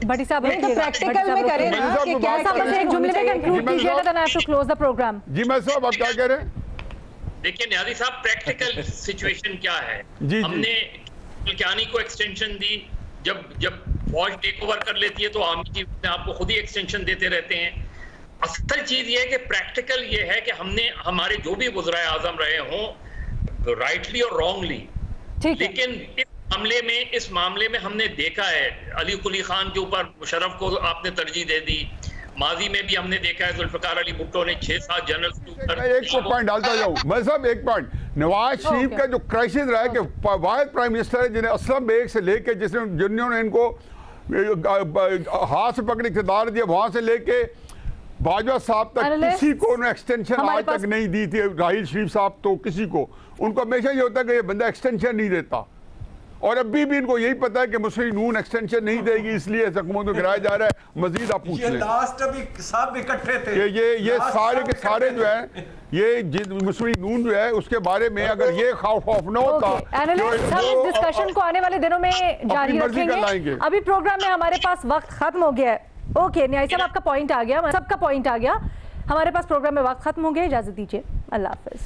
भट्टी साहब प्रैक्टिकल में करें ना कि क्या एक जुमले में कंक्लूड कीजिएगा, then I have to close the program. जी मदर साहब, आप क्या कह रहे हैं? देखिए न्याजी साहब, प्रैक्टिकल सिचुएशन क्या है? हमने कियानी को एक्सटेंशन दी, जब फौज टेक ओवर कर लेती है तो आर्मी चीफ आपको खुद ही एक्सटेंशन देते रहते हैं। असल चीज ये है कि प्रैक्टिकल ये है कि हमने हमारे जो भी वज़राए आज़म रहे हों राइटली और रॉन्गली, लेकिन इस मामले में हमने देखा है अली कुली खान के ऊपर मुशर्रफ को आपने तरजीह दे दी। माजी में भी हमने देखा है जुल्फ़िकार अली भुट्टो ने 6-7 जनरल एक पॉइंट डालता जाऊं मैं साहब, एक पॉइंट। नवाज शरीफ का जो क्राइसिस रहा है कि वाहिद प्राइम मिनिस्टर है जिन्हें असलम बेग से लेके जिन्होंने इनको हाथ से पकड़ इक़्तिदार दिया, वहां से लेके बाजवा साहब तक किसी को एक्सटेंशन आज तक नहीं दी थी। राहिल शरीफ साहब तो किसी को, उनको हमेशा ये होता है कि ये बंदा एक्सटेंशन नहीं देता, और अभी भी इनको यही पता है कि मुस्लिम नून एक्सटेंशन नहीं देगी, इसलिए हुकूमत को गिराया जा रहा है। मजीद आप पूछ लें, लास्ट अभी सब इकट्ठे थे, ये सारे के सारे जो है, ये मुस्लिम नून जो है उसके बारे में अगर ये खौफ न होता, हम इस डिस्कशन को आने वाले दिनों में जारी रखेंगे। अभी प्रोग्राम में हमारे पास वक्त खत्म हो गया है। ओके न्याय साहब, आपका पॉइंट आ गया, सबका पॉइंट आ गया, हमारे पास प्रोग्राम में वक्त खत्म हो गया। इजाजत दीजिए, अल्लाह हाफिज।